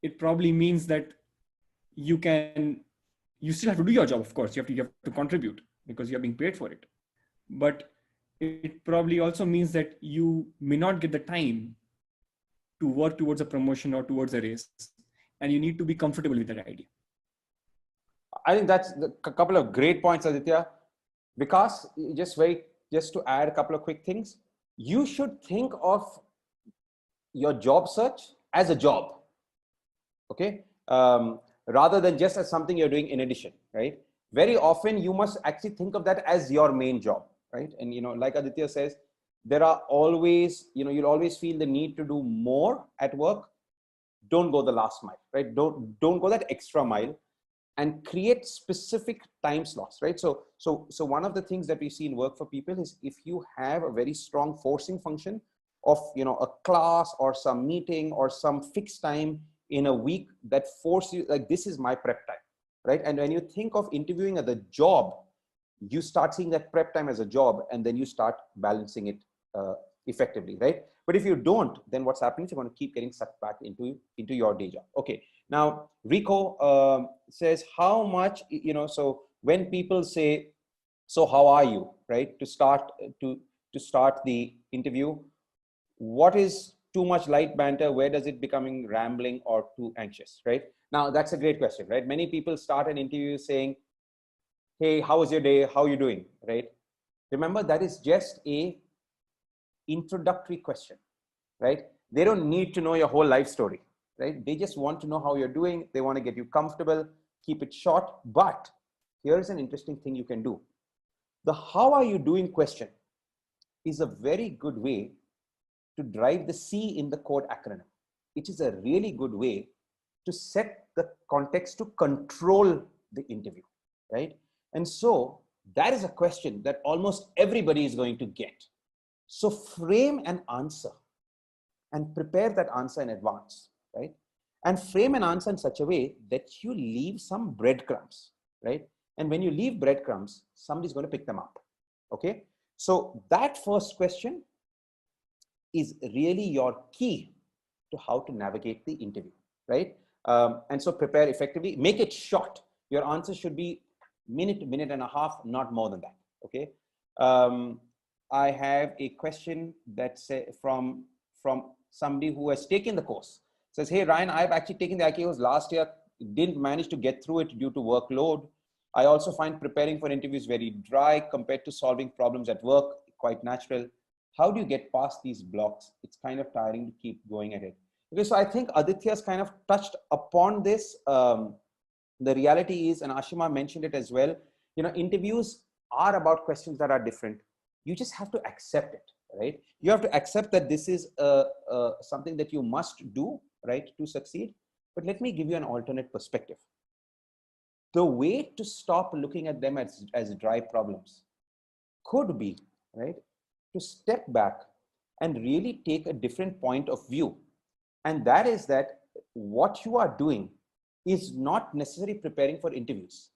it probably means that you still have to do your job. Of course, you have to contribute because you're being paid for it. But it probably also means that you may not get the time to work towards a promotion or towards a raise, and you need to be comfortable with that idea. I think that's a couple of great points, Aditya. Because just to add a couple of quick things, you should think of your job search as a job, okay? Rather than just as something you're doing in addition, right? Very often you must actually think of that as your main job, right? And like Aditya says, there are always, you'll always feel the need to do more at work. Don't go the last mile, right? Don't go that extra mile, and create specific time slots, right? So one of the things that we see in work for people is if you have a very strong forcing function of, a class or some meeting or some fixed time in a week that force you, like, this is my prep time, right? And when you think of interviewing as a job, you start seeing that prep time as a job, and then you start balancing it effectively, right? But if you don't, then what's happening is you're going to keep getting sucked back into your day job. Okay. Now, Rico says, how much, so when people say, so how are you, right? To start the interview, what is too much light banter? Where does it becoming rambling or too anxious, right? Now, that's a great question, right? Many people start an interview saying, hey, how was your day? How are you doing, right? Remember, that is just a introductory question, right? They don't need to know your whole life story, right? They just want to know how you're doing. They want to get you comfortable, keep it short. But here's an interesting thing you can do. The how are you doing question is a very good way to drive the C in the code acronym. It is a really good way to set the context to control the interview, right? And so that is a question that almost everybody is going to get. So frame an answer and prepare that answer in advance, right? And frame an answer in such a way that you leave some breadcrumbs, right? And when you leave breadcrumbs, somebody's going to pick them up, okay? So that first question is really your key to how to navigate the interview, right? And so prepare effectively, make it short. Your answer should be minute and a half, not more than that, okay? I have a question that's from somebody who has taken the course. Says, hey, Ryan, I've actually taken the IK course last year, didn't manage to get through it due to workload. I also find preparing for interviews very dry compared to solving problems at work, quite natural. How do you get past these blocks? It's kind of tiring to keep going at it. Okay, so I think Aditya's kind of touched upon this. The reality is, and Ashima mentioned it as well, you know, interviews are about questions that are different. You just have to accept it, right? You have to accept that this is something that you must do, right, to succeed. But let me give you an alternate perspective. The way to stop looking at them as dry problems could be, right, to step back and really take a different point of view. And that is that what you are doing is not necessarily preparing for interviews.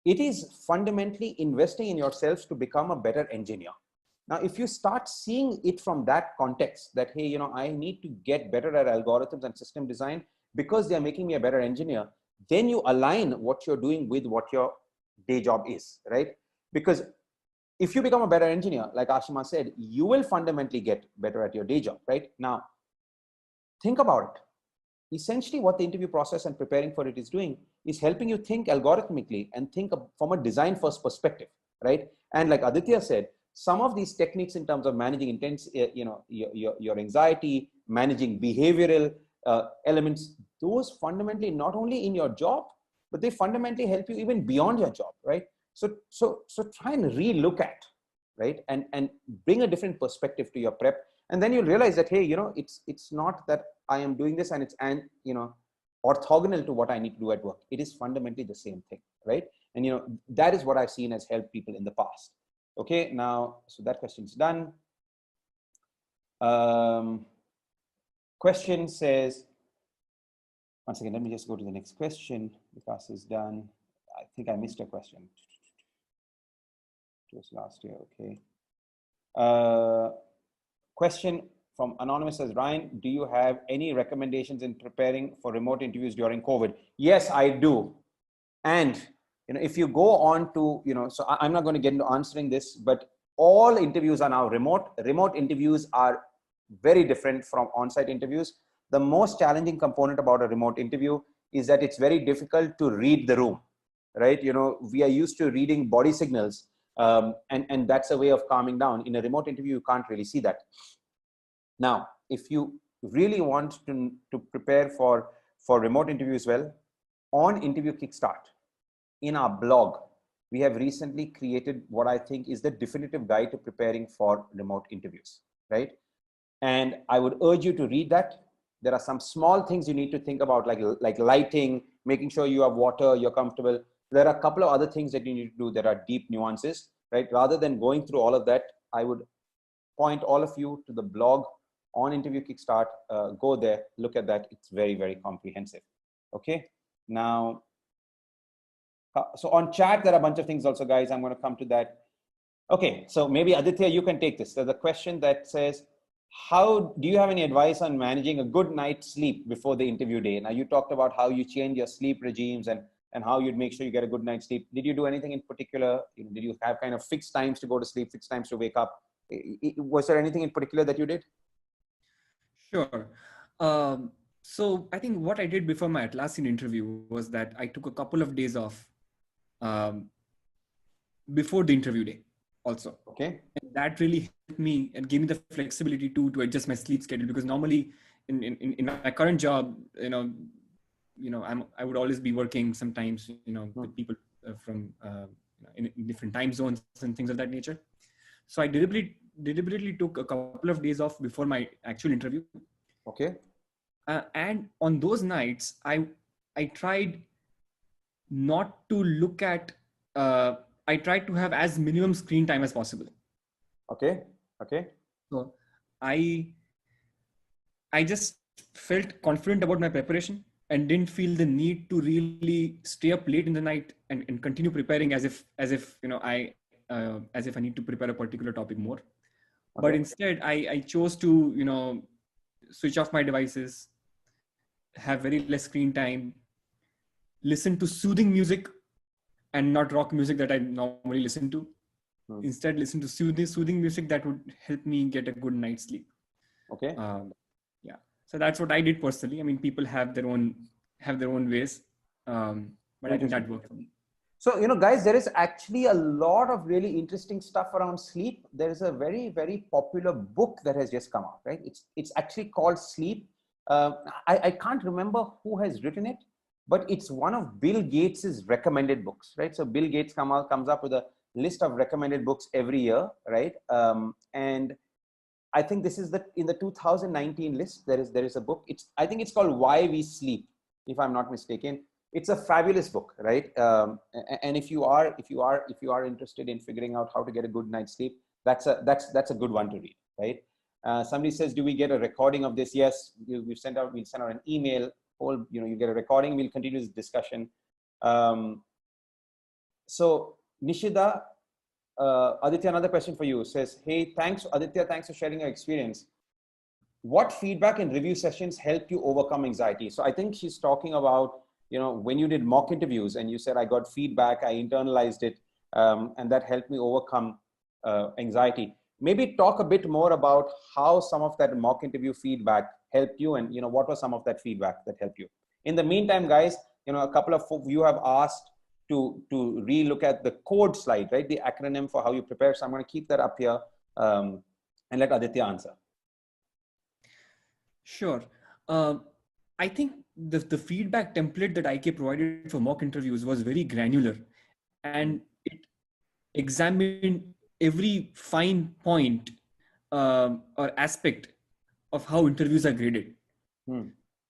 It is fundamentally investing in yourselves to become a better engineer. Now, if you start seeing it from that context, that, hey, you know, I need to get better at algorithms and system design because they're making me a better engineer, then you align what you're doing with what your day job is, right? Because if you become a better engineer, like Ashima said, you will fundamentally get better at your day job, right? Now, think about it. Essentially, what the interview process and preparing for it is doing is helping you think algorithmically and think from a design first perspective, right? And like Aditya said, some of these techniques in terms of managing intense, you know, your anxiety, managing behavioral elements, those fundamentally not only in your job, but they fundamentally help you even beyond your job, right? So try and re-look at, right, and bring a different perspective to your prep, and then you'll realize that, hey, you know, it's not that I am doing this and it's you know, orthogonal to what I need to do at work. It is fundamentally the same thing, right? And you know, that is what I've seen has helped people in the past. Okay, now, so that question's done. Question says, once again, let me just go to the next question. The class is done. I think I missed a question. It was last year, okay. Question from Anonymous says, Ryan, do you have any recommendations in preparing for remote interviews during COVID? Yes, I do. And you know, if you go on to, you know, so I'm not going to get into answering this, but all interviews are now remote. Remote interviews are very different from on-site interviews. The most challenging component about a remote interview is that it's very difficult to read the room, right? You know, we are used to reading body signals, and that's a way of calming down. In a remote interview, you can't really see that. Now, if you really want to prepare for remote interviews well, on Interview Kickstart, in our blog, we have recently created what I think is the definitive guide to preparing for remote interviews, right? And I would urge you to read that. There are some small things you need to think about, like lighting, making sure you have water, you're comfortable. There are a couple of other things that you need to do that are deep nuances, right? Rather than going through all of that, I would point all of you to the blog on Interview Kickstart. Go there, look at that. It's very, very comprehensive. Okay, now, so on chat, there are a bunch of things also, guys. I'm going to come to that. Okay, so maybe Aditya, you can take this. There's a question that says, how do you have any advice on managing a good night's sleep before the interview day? Now, you talked about how you change your sleep regimes and how you'd make sure you get a good night's sleep. Did you do anything in particular? Did you have kind of fixed times to go to sleep, fixed times to wake up? Was there anything in particular that you did? Sure. So I think what I did before my Atlassian interview was that I took a couple of days off before the interview day also. Okay. And that really helped me and gave me the flexibility to adjust my sleep schedule, because normally in my current job, I would always be working sometimes, with people from in different time zones and things of that nature. So I deliberately deliberately took a couple of days off before my actual interview. Okay. And on those nights, I tried not to look at, I tried to have as minimum screen time as possible. Okay. Okay. So I just felt confident about my preparation and didn't feel the need to really stay up late in the night and continue preparing as if as if I need to prepare a particular topic more. But instead I chose to switch off my devices, have very less screen time, listen to soothing music and not rock music that I normally listen to. Instead, listen to soothing music that would help me get a good night's sleep. Okay. Yeah. So that's what I did personally. I mean, people have their own ways, but I think that worked for me. So, guys, there is actually a lot of really interesting stuff around sleep. There is a very, very popular book that has just come out, right? It's actually called Sleep. I can't remember who has written it, but it's one of Bill Gates's recommended books, right? So Bill Gates comes up with a list of recommended books every year, right? And I think this is in the 2019 list. There is a book. I think it's called Why We Sleep, if I'm not mistaken. It's a fabulous book, right? And if you are interested in figuring out how to get a good night's sleep, that's a good one to read, right? Somebody says, do we get a recording of this? Yes, we'll send out an email. You get a recording. We'll continue this discussion. So Nishida, Aditya, another question for you, says, hey, thanks, Aditya, thanks for sharing your experience. What feedback and review sessions help you overcome anxiety? So I think she's talking about, when you did mock interviews and you said, I got feedback, I internalized it, and that helped me overcome anxiety. Maybe talk a bit more about how some of that mock interview feedback helped you, and what was some of that feedback that helped you. In the meantime, guys, a couple of you have asked to re-look at the code slide, right? The acronym for how you prepare. So I'm going to keep that up here and let Aditya answer. Sure. I think the feedback template that IK provided for mock interviews was very granular, and it examined every fine point or aspect of how interviews are graded.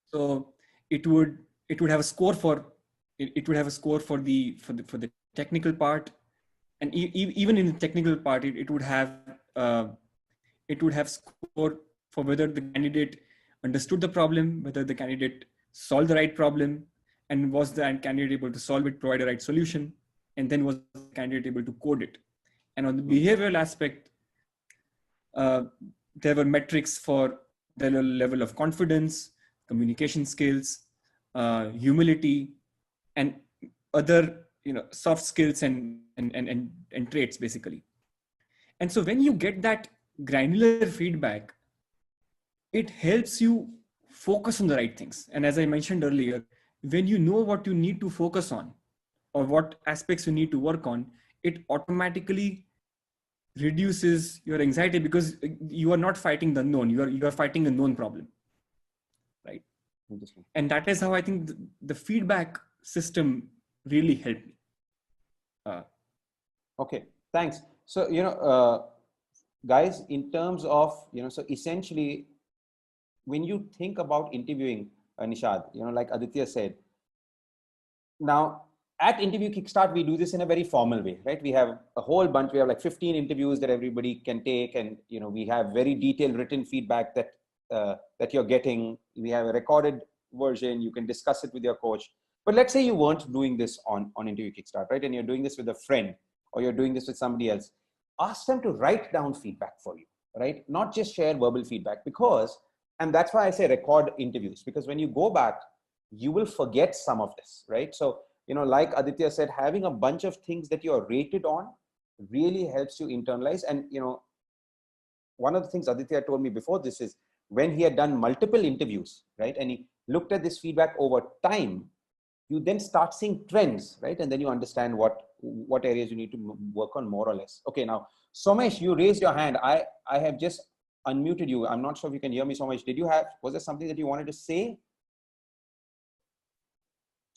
So it would have a score for the technical part, and even in the technical part, it would have score for whether the candidate understood the problem, whether the candidate solved the right problem, and was the candidate able to solve it, provide a right solution, and then was the candidate able to code it. And on the behavioral aspect, there were metrics for the level of confidence, communication skills, humility, and other soft skills and traits, basically. And so when you get that granular feedback, it helps you focus on the right things. And as I mentioned earlier, when you know what you need to focus on or what aspects you need to work on, it automatically reduces your anxiety, because you are not fighting the unknown, you are fighting a known problem, right? And that is how I think the feedback system really helped me. Okay, thanks. So, guys, in terms of, so essentially, when you think about interviewing, Nishad, like Aditya said, now at Interview Kickstart, we do this in a very formal way, right? We have a whole bunch, we have like 15 interviews that everybody can take. And, we have very detailed written feedback that you're getting. We have a recorded version. You can discuss it with your coach. But let's say you weren't doing this on Interview Kickstart, right? And you're doing this with a friend, or you're doing this with somebody else. Ask them to write down feedback for you, right? Not just share verbal feedback, and that's why I say record interviews, because when you go back, you will forget some of this, right? So, like Aditya said, having a bunch of things that you're rated on really helps you internalize. And, one of the things Aditya told me before this is when he had done multiple interviews, right? And he looked at this feedback over time, you then start seeing trends, right? And then you understand what areas you need to work on more or less. Okay, now, Somesh, you raised your hand. I have just unmuted you. I'm not sure if you can hear me, Somesh. Was there something that you wanted to say?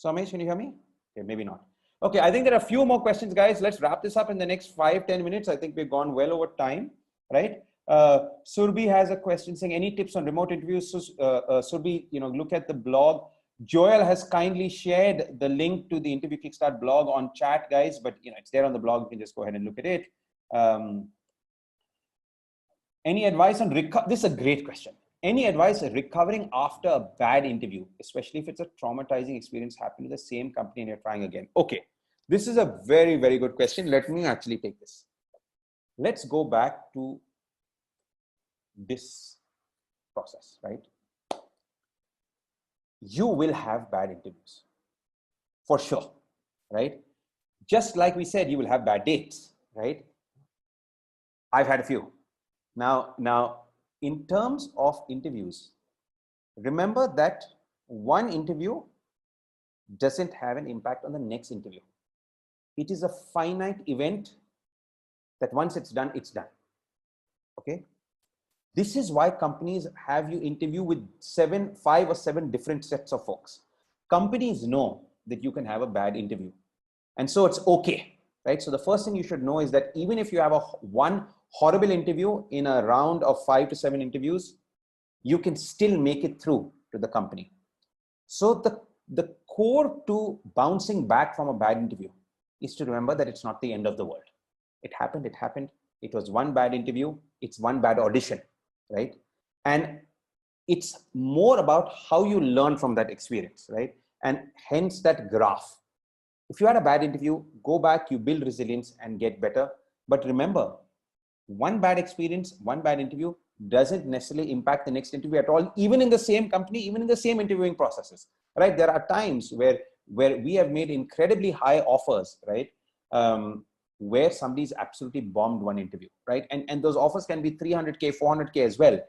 Somesh, can you hear me? Okay, maybe not. Okay, I think there are a few more questions, guys. Let's wrap this up in the next 5-10 minutes. I think we've gone well over time. right? Surbi has a question saying, any tips on remote interviews? So, Surbi, look at the blog. Joel has kindly shared the link to the Interview Kickstart blog on chat, guys, but it's there on the blog. You can just go ahead and look at it. Any advice on this is a great question. Any advice on recovering after a bad interview, especially if it's a traumatizing experience happening to the same company and you're trying again? Okay, this is a very, very good question. Let me actually take this. Let's go back to this process, right? You will have bad interviews for sure, right? Just like we said, you will have bad dates, right? I've had a few. Now, in terms of interviews, remember that one interview doesn't have an impact on the next interview. It is a finite event that once it's done, okay? This is why companies have you interview with 5 or 7 different sets of folks. Companies know that you can have a bad interview. And so it's okay, right? So the first thing you should know is that even if you have one horrible interview in a round of 5 to 7 interviews, you can still make it through to the company. So the core to bouncing back from a bad interview is to remember that it's not the end of the world. It happened. It was one bad interview. It's one bad audition, right? And it's more about how you learn from that experience, right? And hence that graph. If you had a bad interview, go back, you build resilience and get better. But remember, one bad experience, one bad interview doesn't necessarily impact the next interview at all, even in the same company, even in the same interviewing processes, right? There are times where we have made incredibly high offers, right? Where somebody's absolutely bombed one interview, right? And those offers can be 300K, 400K as well,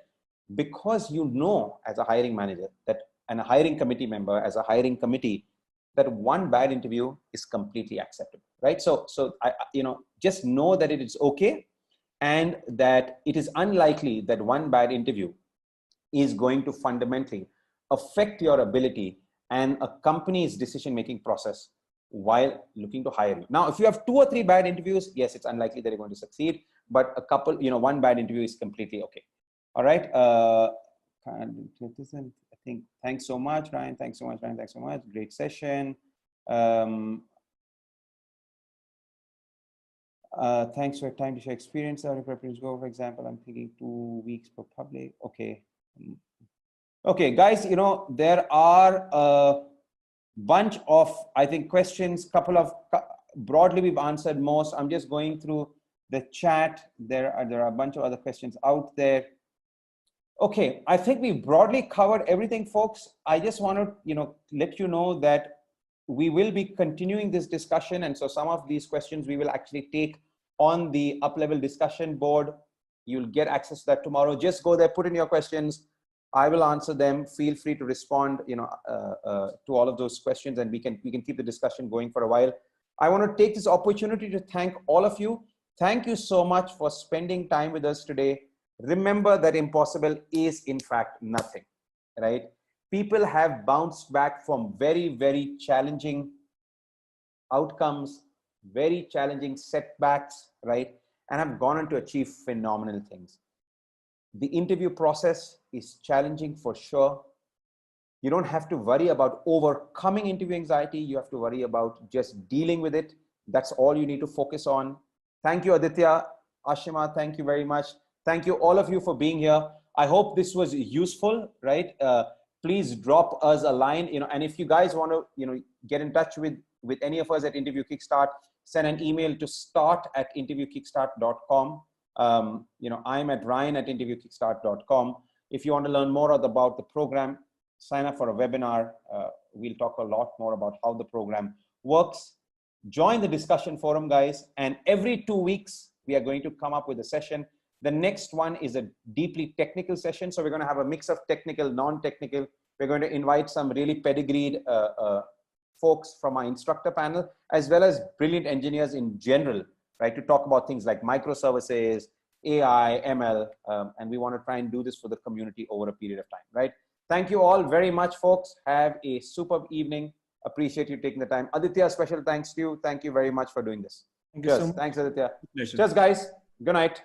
because you know, as a hiring manager that, and a hiring committee member, as a hiring committee, that one bad interview is completely acceptable, right? So I just know that it is okay, and that it is unlikely that one bad interview is going to fundamentally affect your ability and a company's decision-making process while looking to hire you. Now, if you have 2 or 3 bad interviews, yes, it's unlikely that you're going to succeed, but a couple, one bad interview is completely okay. All right. I think, thanks so much, Ryan. Thanks so much, Ryan. Thanks so much. Great session. Thanks for your time to share experience. How preparations go, for example, I'm thinking 2 weeks per public. Okay. Okay, guys, there are a bunch of, I think, questions, broadly we've answered most. I'm just going through the chat. There are a bunch of other questions out there. Okay, I think we broadly covered everything, folks. I just want to, let you know that we will be continuing this discussion. And so some of these questions we will actually take on the up-level discussion board. You'll get access to that tomorrow. Just go there, put in your questions. I will answer them. Feel free to respond, to all of those questions, and we can keep the discussion going for a while. I want to take this opportunity to thank all of you. Thank you so much for spending time with us today. Remember that impossible is in fact nothing, right? People have bounced back from very, very challenging outcomes, very challenging setbacks, right? And have gone on to achieve phenomenal things. The interview process is challenging for sure. You don't have to worry about overcoming interview anxiety. You have to worry about just dealing with it. That's all you need to focus on. Thank you, Aditya. Ashima, thank you very much. Thank you, all of you, for being here. I hope this was useful, right? Please drop us a line, and if you guys want to, get in touch with any of us at Interview Kickstart, send an email to start@interviewkickstart.com. I'm at ryan@interviewkickstart.com. If you want to learn more about the program, sign up for a webinar. We'll talk a lot more about how the program works. Join the discussion forum, guys. And every 2 weeks, we are going to come up with a session. The next one is a deeply technical session. So we're going to have a mix of technical, non-technical. We're going to invite some really pedigreed folks from our instructor panel, as well as brilliant engineers in general, right? To talk about things like microservices, AI, ML, and we want to try and do this for the community over a period of time, right? Thank you all very much, folks. Have a superb evening. Appreciate you taking the time. Aditya, special thanks to you. Thank you very much for doing this. Thank you so much. Thanks, Aditya. Pleasure. Cheers, guys. Good night.